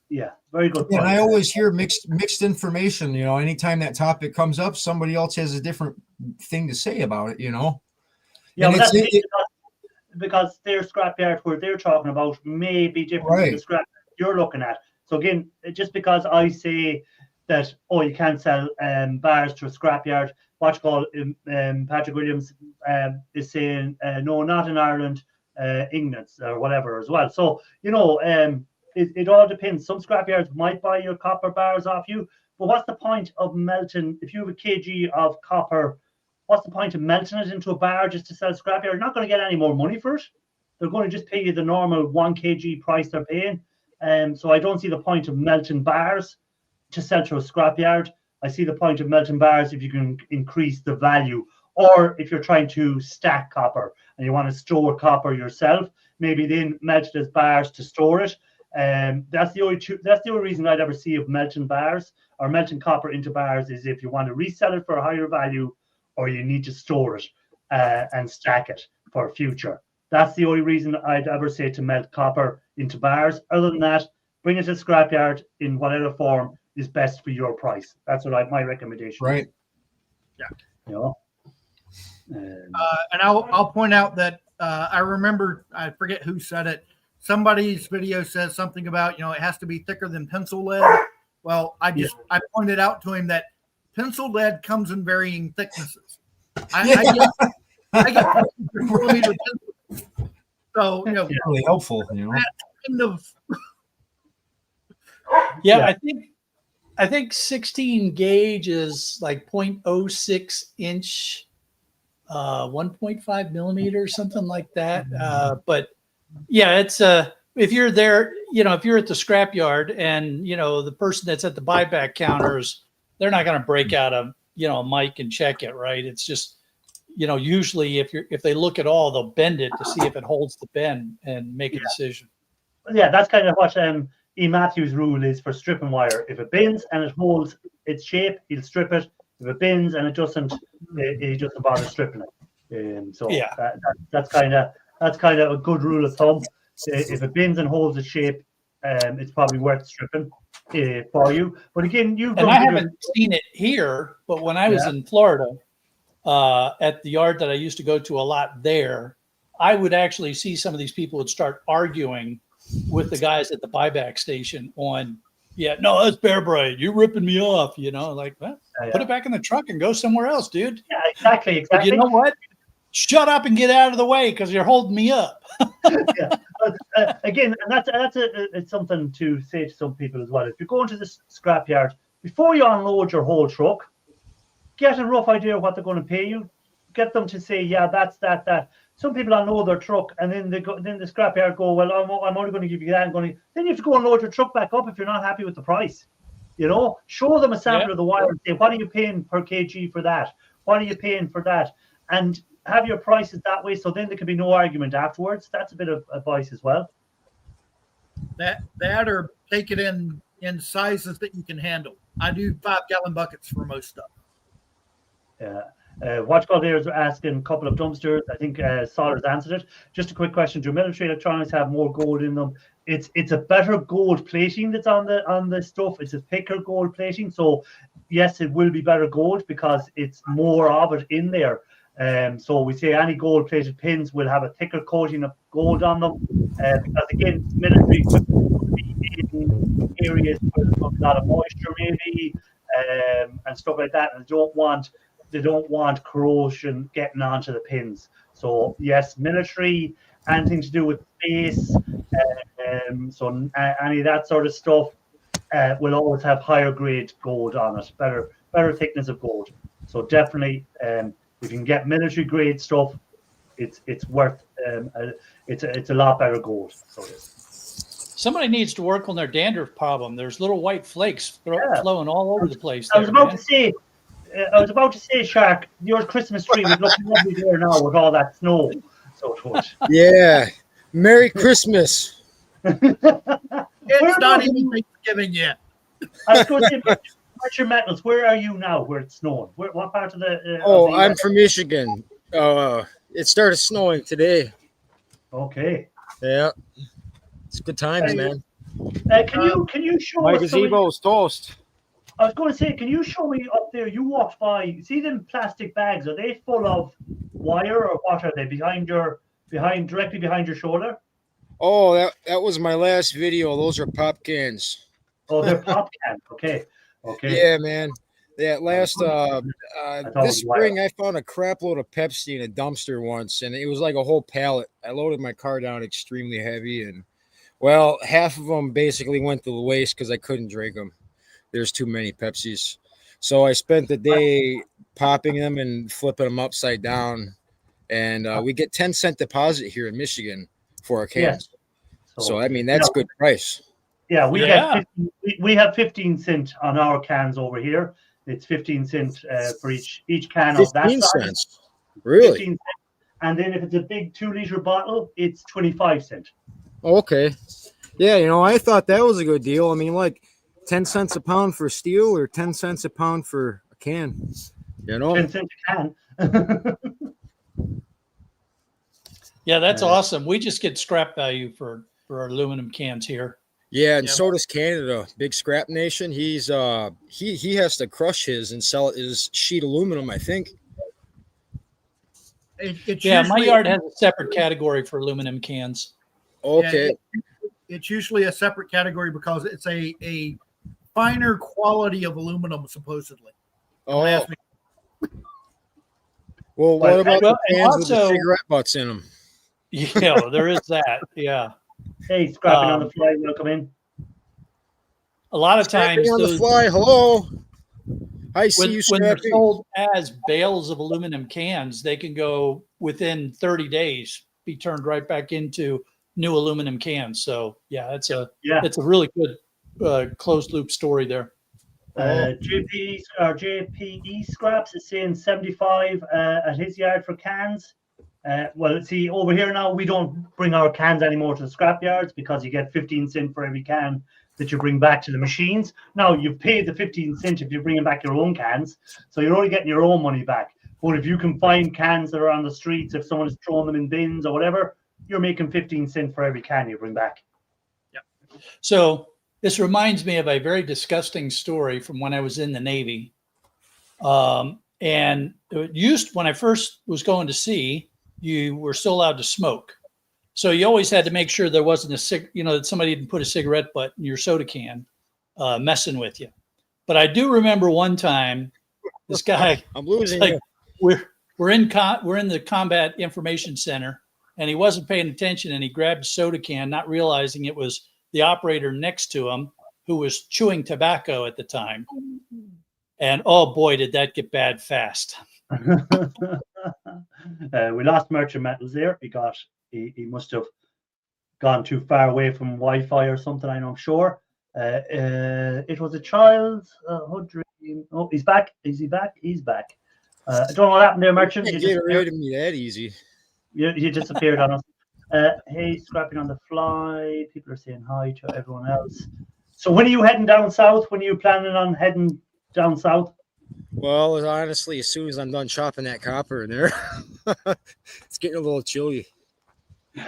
Yeah, very good. Yeah, and I always hear mixed information. anytime that topic comes up, somebody else has a different thing to say about it. Yeah, but that's because their scrapyard where they're talking about may be different than the scrap you're looking at. So again, just because I say that, you can't sell bars to a scrapyard, Patrick Williams is saying, no, not in Ireland, England or whatever as well. So, it all depends. Some scrapyards might buy your copper bars off you, but what's the point of melting? If you have a kg of copper, what's the point of melting it into a bar just to sell scrapyard? You're not going to get any more money for it. They're going to just pay you the normal 1 kg price they're paying. So I don't see the point of melting bars to sell to a scrapyard. I see the point of melting bars if you can increase the value, or if you're trying to stack copper and you want to store copper yourself, maybe then melt it as bars to store it. That's the only reason I'd ever see of melting bars or melting copper into bars is if you want to resell it for a higher value, or you need to store it and stack it for future. That's the only reason I'd ever say to melt copper into bars. Other than that, bring it to scrapyard in whatever form is best for your price. That's what my recommendation. Right. Yeah. And I'll point out that I remember, I forget who said it. Somebody's video says something about, it has to be thicker than pencil lead. Well, I pointed out to him that pencil lead comes in varying thicknesses. I get 4mm pencil. So, really helpful, kind of. Yeah, I think 16 gauge is like 0.06 inch 1.5 millimeters, something like that. But yeah, it's if you're there, if you're at the scrapyard and the person that's at the buyback counters, they're not going to break out a mic and check it, right? It's just usually if they look at all, they'll bend it to see if it holds the bend and make a decision. Yeah, that's kind of what E. Matthews' rule is for stripping wire. If it bends and it holds its shape, he'll strip it. If it bends and it doesn't, he doesn't bother stripping it. So yeah, that's kind of a good rule of thumb. If it bends and holds its shape, it's probably worth stripping for you. But again, I haven't seen it here, but when I was in Florida, at the yard that I used to go to a lot there, I would actually see some of these people would start arguing with the guys at the buyback station on, no, that's bear braid. You're ripping me off, like, well, put it back in the truck and go somewhere else, dude. Yeah, exactly. But you know what? Shut up and get out of the way because you're holding me up. Again, and it's something to say to some people as well. If you're going to the scrapyard, before you unload your whole truck, get a rough idea of what they're going to pay you. Get them to say, that's that. Some people unload their truck and then the scrapyard go, well, I'm only going to give you that. Then you have to go and load your truck back up if you're not happy with the price. Show them a sample of the wire and say, what are you paying per kg for that? What are you paying for that? And have your prices that way, so then there can be no argument afterwards. That's a bit of advice as well. That or take it in sizes that you can handle. I do 5-gallon buckets for most stuff. Yeah. Watch Call there is asking a couple of dumpsters. I think Soller's answered it. Just a quick question: do military electronics have more gold in them? It's a better gold plating that's on the stuff. It's a thicker gold plating, so yes, it will be better gold because it's more of it in there. So we say any gold plated pins will have a thicker coating of gold on them because again, military will be in areas where there's a lot of moisture maybe and stuff like that, and they don't want corrosion getting onto the pins. So yes, military, anything to do with space, so any of that sort of stuff will always have higher grade gold on it, better thickness of gold. So definitely, if you can get military grade stuff, it's worth it's a lot better gold. So it is. Somebody needs to work on their dandruff problem. There's little white flakes flowing all over the place. I was about to say, Shark, your Christmas tree was looking lovely there now with all that snow. So it would. Yeah. Merry Christmas. It's not even Thanksgiving yet. I was going to say, Richard Metals, where are you now where it's snowing? What part of the... I'm from Michigan. It started snowing today. Okay. Yeah. It's good times, man. Can you show my us... gazebo's toast. I was going to say, can you show me up there? You walked by. See them plastic bags? Are they full of wire or what are they? Directly behind your shoulder? Oh, that was my last video. Those are pop cans. Oh, they're pop cans. Okay. Yeah, man. Yeah, this spring I found a crap load of Pepsi in a dumpster once, and it was like a whole pallet. I loaded my car down extremely heavy, and well, half of them basically went to the waste because I couldn't drink them. There's too many Pepsis. So I spent the day popping them and flipping them upside down. And we get 10-cent deposit here in Michigan for our cans. Yeah. So I mean, that's good price. Yeah, we have 15 cent on our cans over here. It's 15 cent for each can of that size. 15 cents? Really? 15 cents. And then if it's a big 2-liter bottle, it's 25 cent. Okay. Yeah, I thought that was a good deal. I mean, like 10 cents a pound for steel or 10 cents a pound for a can, 10 cents a can. Yeah, that's awesome. We just get scrap value for our aluminum cans here. Yeah, and so does Canada. Big scrap nation. He's he has to crush his and sell it as sheet aluminum, I think. My yard has a separate category for aluminum cans. Okay. Yeah, it's usually a separate category because it's a finer quality of aluminum, supposedly. Oh. Well, what about the cans with the cigarette butts in them? Yeah, there is that. Yeah. Hey, scrapping on the fly, you want to come in? A lot of times on the fly. Hello. I see you When they're scrappy. sold as bales of aluminum cans, they can go within 30 days, be turned right back into new aluminum cans. So yeah, it's a really good closed loop story there. JPE Scraps is saying 75 at his yard for cans. Well, see, over here now, we don't bring our cans anymore to the scrap yards because you get 15 cents for every can that you bring back to the machines. Now, you've paid the 15 cents if you're bringing back your own cans, so you're only getting your own money back. But if you can find cans that are on the streets, if someone is throwing them in bins or whatever, you're making 15 cents for every can you bring back. Yeah. So this reminds me of a very disgusting story from when I was in the Navy. And it used, when I first was going to sea, you were still allowed to smoke. So you always had to make sure there wasn't that somebody didn't put a cigarette butt in your soda can messing with you. But I do remember one time this guy, I'm losing like, you. we're in the combat information center, and he wasn't paying attention, and he grabbed a soda can, not realizing it was the operator next to him who was chewing tobacco at the time. And oh boy, did that get bad fast. We lost Merchant Metals there because he must have gone too far away from Wi-Fi or something, I'm sure. It was a child's dream. Oh, he's back. Is he back? He's back. I don't know what happened there, Merchant. You can't get rid of me that easy. You disappeared on us. Hey, scrapping on the fly. People are saying hi to everyone else. So when are you heading down south? When are you planning on heading down south? Well, honestly, as soon as I'm done chopping that copper in there, it's getting a little chilly. You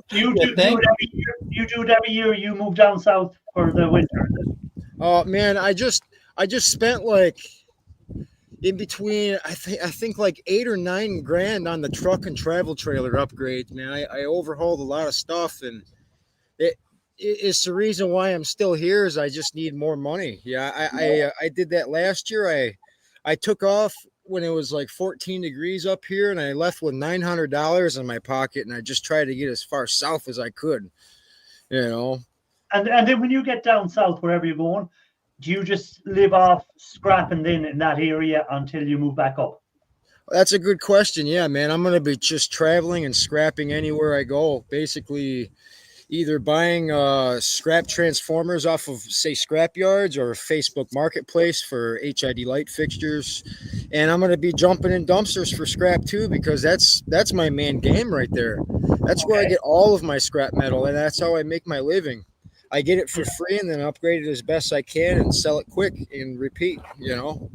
do it every year. You move down south for the winter. Oh man, I just spent like in between, I think like $8 or $9 grand on the truck and travel trailer upgrades. Man, I overhauled a lot of stuff, and it's the reason why I'm still here is I just need more money. Yeah, I did that last year. I took off when it was like 14 degrees up here, and I left with $900 in my pocket, and I just tried to get as far south as I could, you know. And then when you get down south, wherever you're going, do you just live off scrapping then in that area until you move back up? That's a good question. Yeah, man, I'm going to be just traveling and scrapping anywhere I go. Basically, either buying scrap transformers off of, say, scrap yards or Facebook Marketplace for HID light fixtures. And I'm going to be jumping in dumpsters for scrap too, because that's my main game right there. That's where I get all of my scrap metal, and that's how I make my living. I get it for free and then upgrade it as best I can and sell it quick and repeat, you know?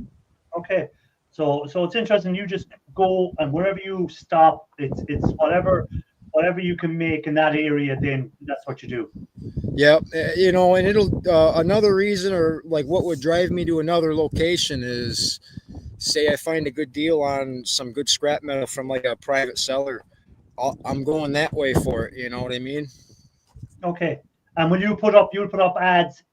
Okay. So it's interesting. You just go, and wherever you stop, it's whatever you can make in that area, then that's what you do. Yeah, you know, and it'll another reason, or like what would drive me to another location is, say I find a good deal on some good scrap metal from like a private seller. I'm going that way for it. You know what I mean? Okay. And when you'll put up ads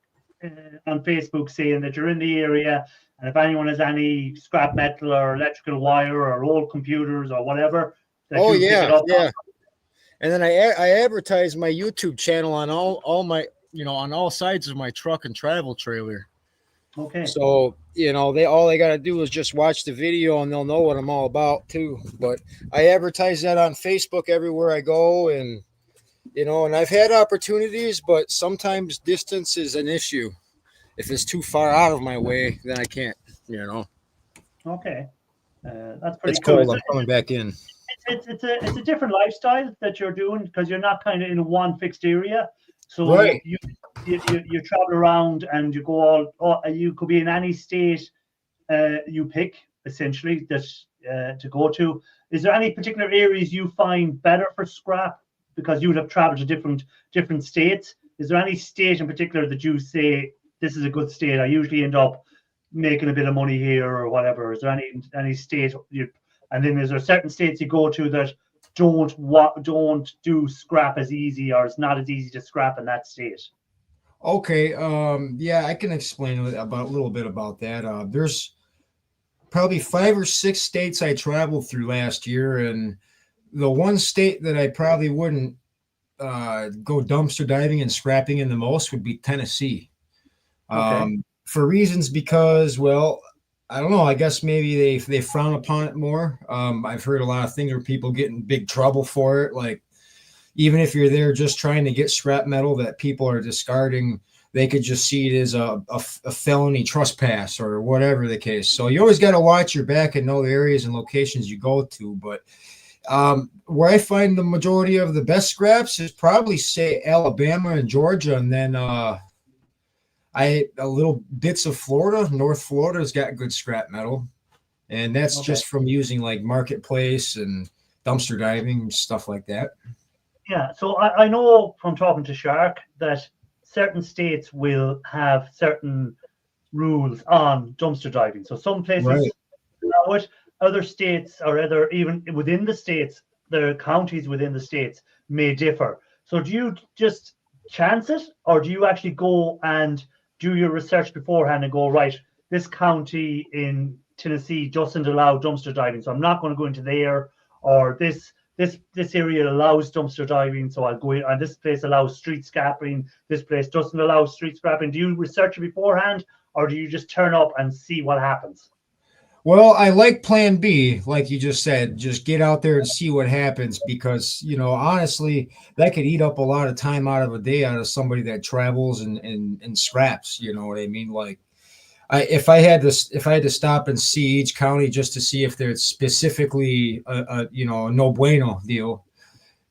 on Facebook saying that you're in the area, and if anyone has any scrap metal or electrical wire or old computers or whatever, that you pick it up. Yeah. And then I advertise my YouTube channel on all my, you know, on all sides of my truck and travel trailer. Okay. So, you know, all they got to do is just watch the video and they'll know what I'm all about too. But I advertise that on Facebook everywhere I go, and you know, and I've had opportunities, but sometimes distance is an issue. If it's too far out of my way, then I can't, you know. Okay. That's pretty It's cool. cold. I'm coming back in. It's a different lifestyle that you're doing, because you're not kind of in one fixed area. So right. you travel around and you go you could be in any state you pick, essentially, that to go to. Is there any particular areas you find better for scrap, because you would have traveled to different states? Is there any state in particular that you say, this is a good state, I usually end up making a bit of money here or whatever? Is there any state and then is there certain states you go to that don't do scrap as easy, or it's not as easy to scrap in that state? Okay. Yeah, I can explain a little bit about that. There's probably 5 or 6 states I traveled through last year, and the one state that I probably wouldn't go dumpster diving and scrapping in the most would be Tennessee. Okay. for reasons because, well, I don't know. I guess maybe they frown upon it more. I've heard a lot of things where people get in big trouble for it. Like even if you're there just trying to get scrap metal that people are discarding, they could just see it as a felony trespass or whatever the case. So you always got to watch your back and know the areas and locations you go to. But where I find the majority of the best scraps is probably say Alabama and Georgia, and then a little bits of Florida. North Florida's got good scrap metal, and that's just from using like marketplace and dumpster diving stuff like that. Yeah, so I know from talking to Shark that certain states will have certain rules on dumpster diving. So some places allow it, other states or other even within the states, the counties within the states may differ. So do you just chance it, or do you actually go and do your research beforehand and go, right, this county in Tennessee doesn't allow dumpster diving, so I'm not going to go into there, or this area allows dumpster diving, so I'll go in, and this place allows street scrapping, this place doesn't allow street scrapping. Do you research it beforehand, or do you just turn up and see what happens? Well, I like plan B, like you just said, just get out there and see what happens, because, you know, honestly, that could eat up a lot of time out of a day out of somebody that travels and scraps, you know what I mean? Like if I had to stop and see each county just to see if there's specifically a you know, a no bueno deal,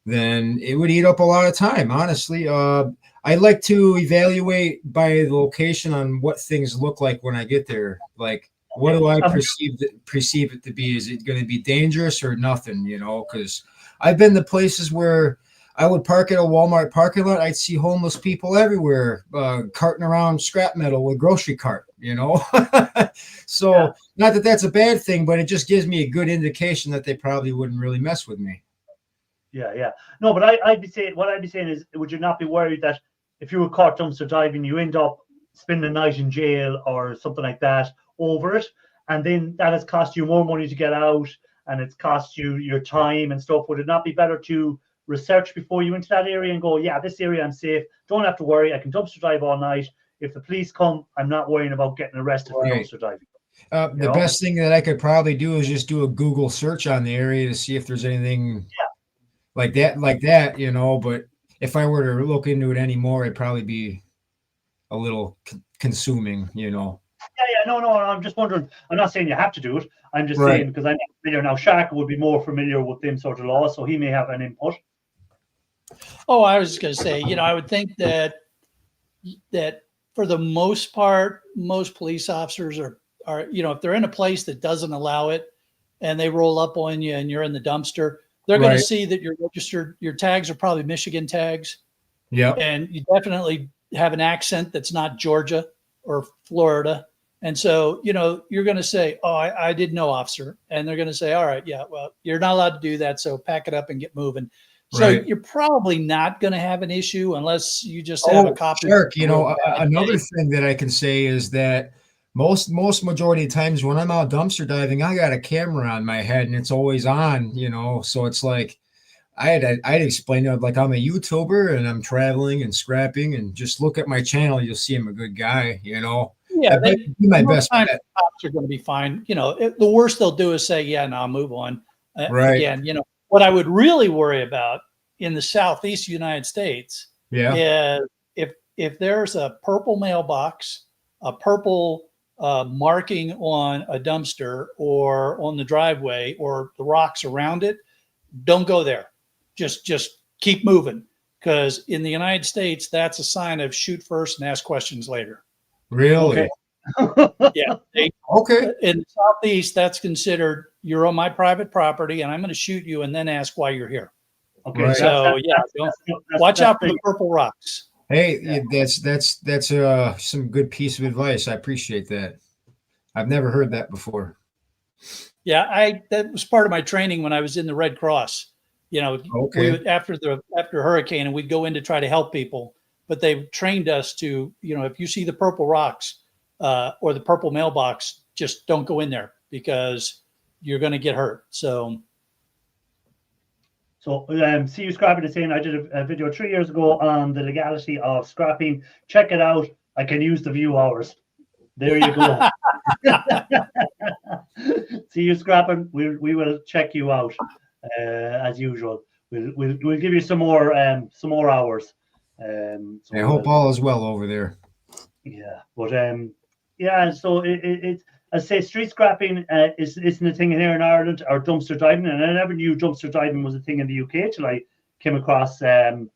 then it would eat up a lot of time, honestly. I like to evaluate by the location on what things look like when I get there. Like, what do I perceive it to be? Is it going to be dangerous or nothing? You know, because I've been to places where I would park at a Walmart parking lot. I'd see homeless people everywhere, carting around scrap metal with grocery cart. You know, so not that that's a bad thing, but it just gives me a good indication that they probably wouldn't really mess with me. Yeah. No, but I'd be saying is, would you not be worried that if you were caught dumpster diving, you end up spending a night in jail or something like that over it, and then that has cost you more money to get out, and it's cost you your time and stuff? Would it not be better to research before you into that area and go, yeah, this area I'm safe, don't have to worry, I can dumpster dive all night. If the police come, I'm not worrying about getting arrested for dumpster diving. The best thing that I could probably do is just do a Google search on the area to see if there's anything like that, you know. But if I were to look into it anymore, it'd probably be a little consuming, you know. No, I'm just wondering. I'm not saying you have to do it. I'm just saying because I'm not familiar now. Shark would be more familiar with them sort of laws, so he may have an input. Oh, I was just going to say, you know, I would think that for the most part, most police officers are, you know, if they're in a place that doesn't allow it and they roll up on you and you're in the dumpster, they're going to see that you're registered. Your tags are probably Michigan tags. Yeah. And you definitely have an accent that's not Georgia or Florida. And so, you know, you're going to say, oh, I didn't know, officer. And they're going to say, all right, yeah, well, you're not allowed to do that. So pack it up and get moving. So you're probably not going to have an issue unless you just have a copy. Shark, you know, another thing that I can say is that most majority of times when I'm out dumpster diving, I got a camera on my head and it's always on, you know. So it's like I'd explain it like I'm a YouTuber and I'm traveling and scrapping, and just look at my channel, you'll see I'm a good guy, you know. Yeah, be my best bet. Cops are going to be fine. You know, the worst they'll do is say, yeah, no, I'll move on. Again, you know, what I would really worry about in the Southeast United States is if there's a purple mailbox, a purple marking on a dumpster or on the driveway or the rocks around it, don't go there. Just keep moving, because in the United States, that's a sign of shoot first and ask questions later. Really? Yeah. Okay. In the Southeast, that's considered you're on my private property and I'm going to shoot you and then ask why you're here. Okay. So watch out for the purple rocks. Hey, that's some good piece of advice. I appreciate that. I've never heard that before. Yeah, that was part of my training when I was in the Red Cross. You know, we would, after hurricane, and we'd go in to try to help people, but they trained us to, you know, if you see the purple rocks or the purple mailbox, just don't go in there because you're going to get hurt. So See You Scrapping is saying I did a video 3 years ago on the legality of scrapping. Check it out. I can use the view hours. There you go. See you scrapping. We will check you out as usual. We'll give you some more hours. I hope all is well over there. Yeah, but yeah. So it I say street scrapping isn't a thing here in Ireland, or dumpster diving, and I never knew dumpster diving was a thing in the UK till I came across the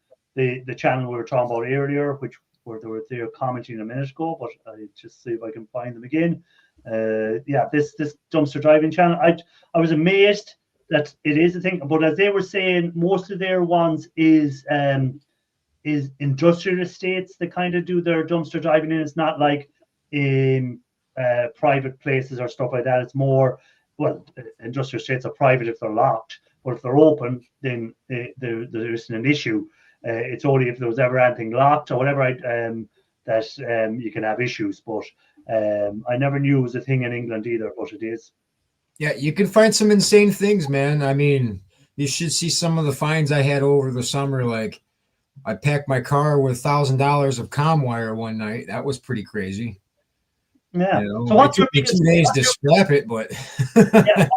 channel we were talking about earlier, where they were commenting a minute ago. But I just see if I can find them again. Yeah, this dumpster diving channel. I was amazed that it is a thing, but as they were saying, most of their ones is industrial estates that kind of do their dumpster diving in. It's not like in private places or stuff like that. It's more, well, industrial estates are private if they're locked, but if they're open, then there isn't an issue. It's only if there was ever anything locked or whatever that you can have issues. But I never knew it was a thing in England either, but it is. Yeah, you can find some insane things, man. I mean, you should see some of the finds I had over the summer. Like, I packed my car with $1,000 of comm wire one night. That was pretty crazy. Yeah. You know, So it took me 2 days to scrap it, but yeah,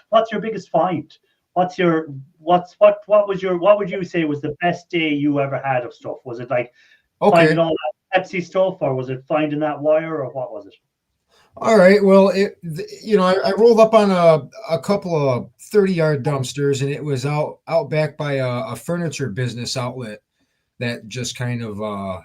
what's your biggest find? What would you say was the best day you ever had of stuff? Was it like finding all that Pepsi stuff, or was it finding that wire, or what was it? All right. Well, I rolled up on a couple of 30-yard dumpsters, and it was out back by a furniture business outlet that just kind of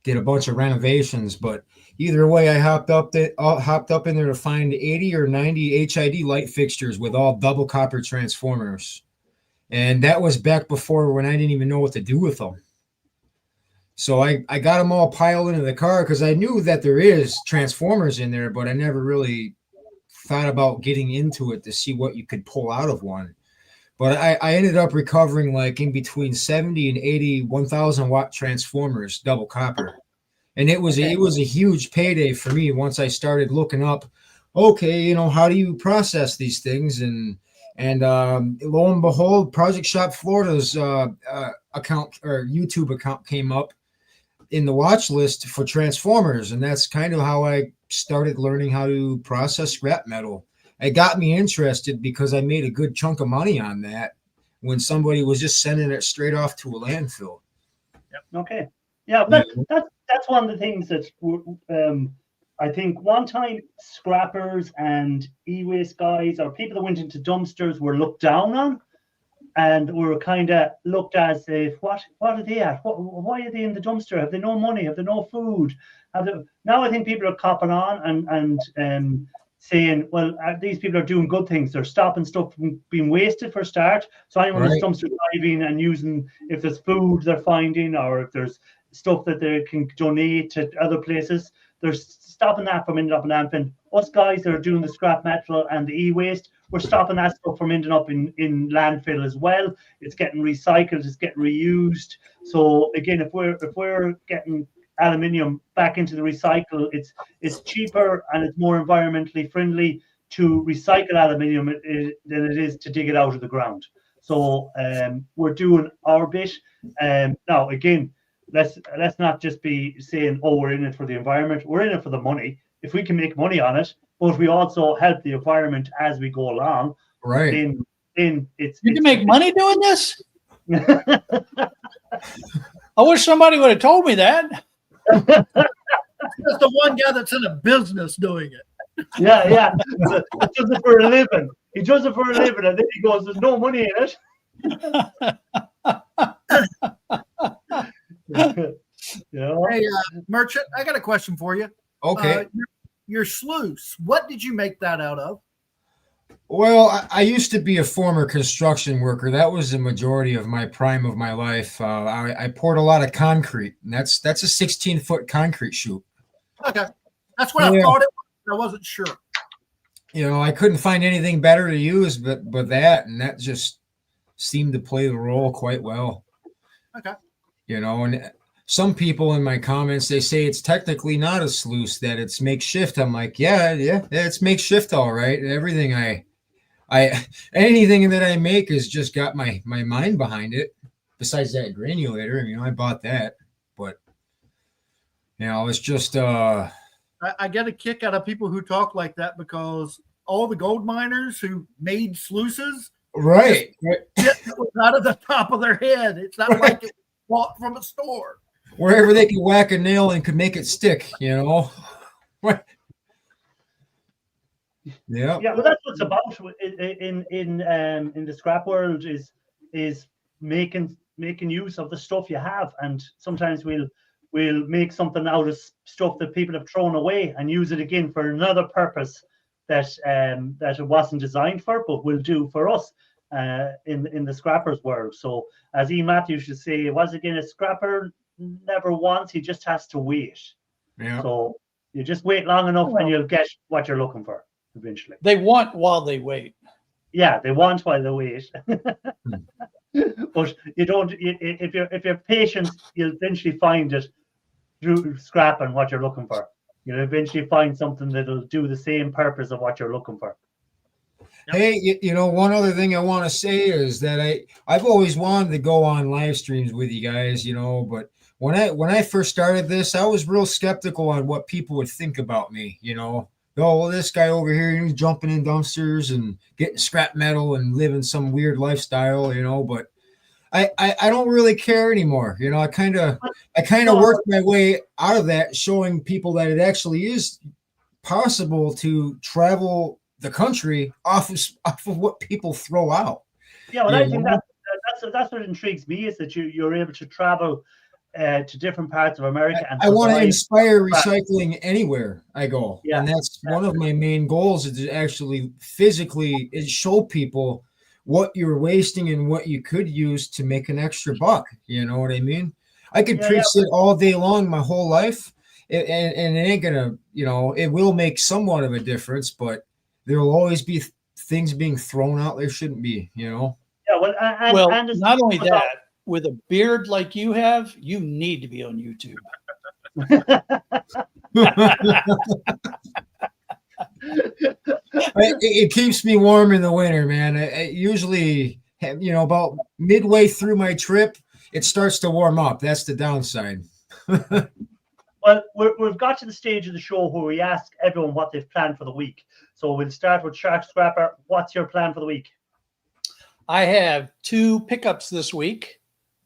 did a bunch of renovations. But either way, I hopped up in there to find 80 or 90 HID light fixtures with all double copper transformers, and that was back before when I didn't even know what to do with them. So I got them all piled into the car because I knew that there is transformers in there, but I never really thought about getting into it to see what you could pull out of one. But I ended up recovering like in between 70 and 80 1,000 watt transformers, double copper. And it was a huge payday for me once I started looking up, okay, how do you process these things? And lo and behold, Project Shop Florida's account or YouTube account came up in the watch list for transformers, and that's kind of how I started learning how to process scrap metal. It got me interested because I made a good chunk of money on that when somebody was just sending it straight off to a landfill. Yep. Okay. Yeah, that's one of the things that I think one time scrappers and e-waste guys or people that went into dumpsters were looked down on. And we were kind of looked at as if, what are they at? Why are they in the dumpster? Have they no money? Have they no food? Now I think people are copping on and saying, well, these people are doing good things. They're stopping stuff from being wasted for a start. So anyone who's dumpster diving and using, if there's food they're finding or if there's stuff that they can donate to other places, they're stopping that from ending up in landfill. Us guys that are doing the scrap metal and the e-waste, we're stopping that stuff from ending up in landfill as well. It's getting recycled, it's getting reused. So again, if we're getting aluminium back into the recycle, it's cheaper and it's more environmentally friendly to recycle aluminium than it is to dig it out of the ground. So we're doing our bit. Now again, let's not just be saying, oh, we're in it for the environment. We're in it for the money. If we can make money on it, but we also help the environment as we go along. Right. Then it's you can make money doing this. I wish somebody would have told me that. That's the one guy that's in a business doing it. Yeah. He does it for a living. He does it for a living, and then he goes, "There's no money in it." Hey, Merchant, I got a question for you. Okay. Your sluice, what did you make that out of? Well, I used to be a former construction worker. That was the majority of my prime of my life. I poured a lot of concrete, and that's a 16-foot concrete chute. Okay. That's what I thought it was. I wasn't sure. I couldn't find anything better to use but that, and that just seemed to play the role quite well. Okay. And some people in my comments, they say it's technically not a sluice, that it's makeshift. I'm like, yeah, it's makeshift, all right. Everything anything that I make has just got my mind behind it. Besides that granulator, I bought that, but it's just I get a kick out of people who talk like that because all the gold miners who made sluices, Right. it was out of the top of their head. It's not like it was bought from a store. Wherever they could whack a nail and could make it stick, you know. Yeah. Yeah, well, that's what's about in the scrap world is making use of the stuff you have, and sometimes we'll make something out of stuff that people have thrown away and use it again for another purpose that it wasn't designed for, but will do for us in the scrappers world. So as E. Matthews should say, once again, a scrapper never wants, he just has to wait. Yeah. So you just wait long enough and you'll get what you're looking for eventually. They want while they wait. Yeah, they want while they wait. But you don't. If you're patient, you'll eventually find it through scrapping what you're looking for. You'll eventually find something that'll do the same purpose of what you're looking for. Hey, you know, one other thing I want to say is that I've always wanted to go on live streams with you guys, you know, but when I first started this, I was real skeptical on what people would think about me, you know. Oh, well, this guy over here, he's jumping in dumpsters and getting scrap metal and living some weird lifestyle, you know, but I don't really care anymore. You know, I kind of worked my way out of that, showing people that it actually is possible to travel the country off of what people throw out. Yeah, well, I think that's what intrigues me, is that you're able to travel to different parts of America. And I want to inspire recycling anywhere I go. Yeah. And that's one of my main goals, is to actually physically show people what you're wasting and what you could use to make an extra buck. You know what I mean? I could preach it all day long, my whole life, and it ain't gonna, you know, it will make somewhat of a difference, but there will always be things being thrown out there shouldn't be, you know? Yeah, well, and not only that, with a beard like you have, you need to be on YouTube. It keeps me warm in the winter, man. I usually, you know, about midway through my trip, it starts to warm up. That's the downside. Well, we've got to the stage of the show where we ask everyone what they've planned for the week. So we'll start with Shark Scrapper. What's your plan for the week? I have 2 pickups this week.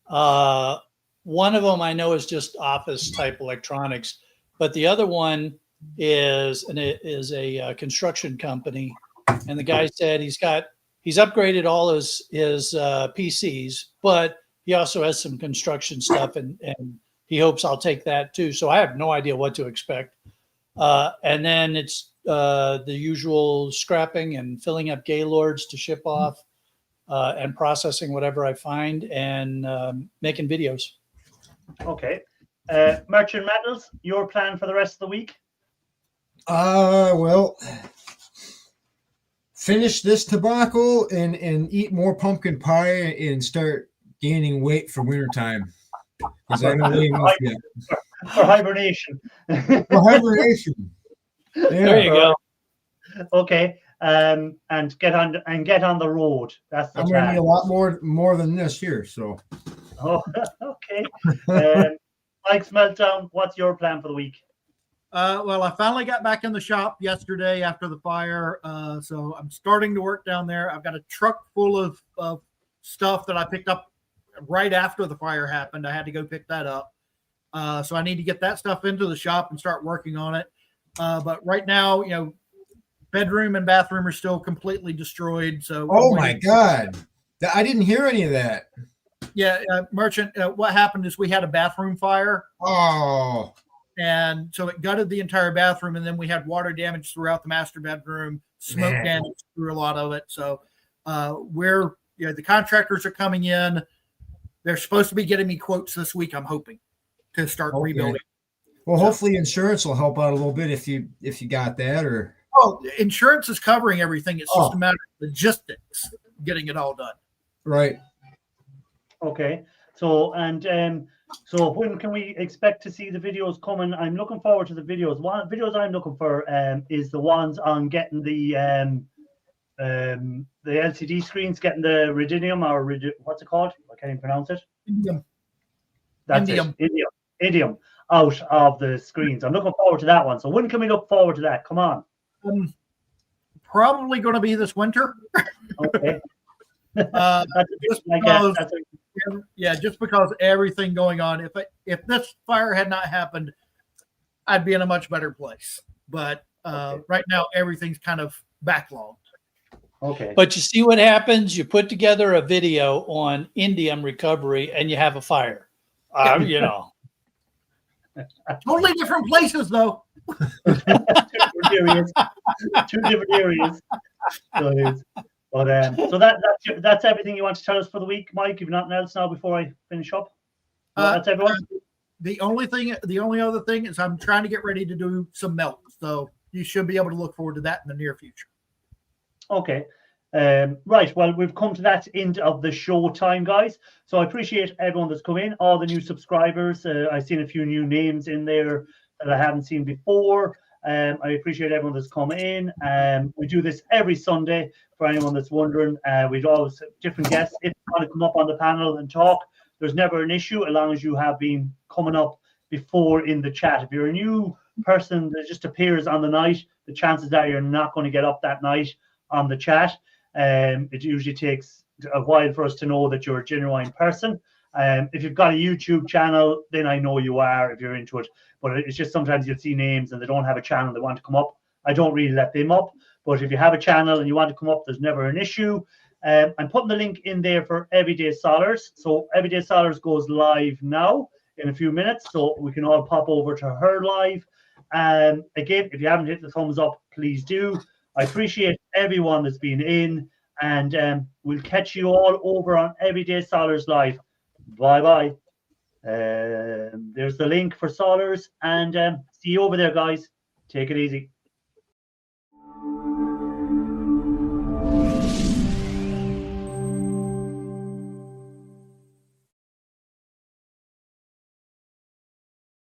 One of them I know is just office type electronics, but the other one is a construction company. And the guy said he's upgraded all his PCs, but he also has some construction stuff, and he hopes I'll take that too. So I have no idea what to expect. And then it's the usual scrapping and filling up Gaylords to ship off, and processing whatever I find, and making videos. Okay. Merchant Metals, your plan for the rest of the week? Well, finish this tobacco and eat more pumpkin pie and start gaining weight for wintertime. Because I don't weigh enough yet. For hibernation. For hibernation. Yeah. There you go. Okay. And get on the road. That's the I'm plan. gonna need a lot more than this here. So. Oh, okay. Mike's Meltdown, what's your plan for the week? Well, I finally got back in the shop yesterday after the fire, so I'm starting to work down there. I've got a truck full of stuff that I picked up right after the fire happened. I had to go pick that up, so I need to get that stuff into the shop and start working on it. But right now, you know, bedroom and bathroom are still completely destroyed. So, oh my God, I didn't hear any of that. Yeah, Merchant, what happened is we had a bathroom fire. Oh. And so it gutted the entire bathroom, and then we had water damage throughout the master bedroom, smoke damage through a lot of it. So the contractors are coming in. They're supposed to be getting me quotes this week, I'm hoping, to start rebuilding. Well, hopefully insurance will help out a little bit if you got that, or insurance is covering everything. It's just a matter of logistics, getting it all done. Right. Okay. So so when can we expect to see the videos coming? I'm looking forward to the videos. One videos I'm looking for is the ones on getting the LCD screens, getting the Iridium, or what's it called? I can't even pronounce it. Indium. That's Indium. Indium. out of the screens. I'm looking forward to that one. So when can we look forward to that? Come on. Probably going to be this winter. Okay. Just because everything going on. If this fire had not happened, I'd be in a much better place. But right now, everything's kind of backlogged. Okay. But you see what happens? You put together a video on indium recovery and you have a fire. You know. Totally different places, though. Two different areas. So that's everything you want to tell us for the week, Mike. You've nothing else now before I finish up? That's everyone. The only other thing is I'm trying to get ready to do some melt. So you should be able to look forward to that in the near future. Okay. Right. Well, we've come to that end of the show time, guys. So I appreciate everyone that's come in, all the new subscribers. I've seen a few new names in there that I haven't seen before. I appreciate everyone that's come in. We do this every Sunday for anyone that's wondering. We'd always have different guests. If you want to come up on the panel and talk, there's never an issue as long as you have been coming up before in the chat. If you're a new person that just appears on the night, the chances are you're not going to get up that night on the chat. It usually takes a while for us to know that you're a genuine person. If you've got a YouTube channel, then I know you are if you're into it. But it's just sometimes you'll see names and they don't have a channel, they want to come up. I don't really let them up. But if you have a channel and you want to come up, there's never an issue. I'm putting the link in there for Everyday Solars. So Everyday Solars goes live now in a few minutes. So we can all pop over to her live. Again, if you haven't hit the thumbs up, please do. I appreciate everyone that's been in. And we'll catch you all over on Everyday Solars Live. Bye-bye. There's the link for Solars. And see you over there, guys. Take it easy.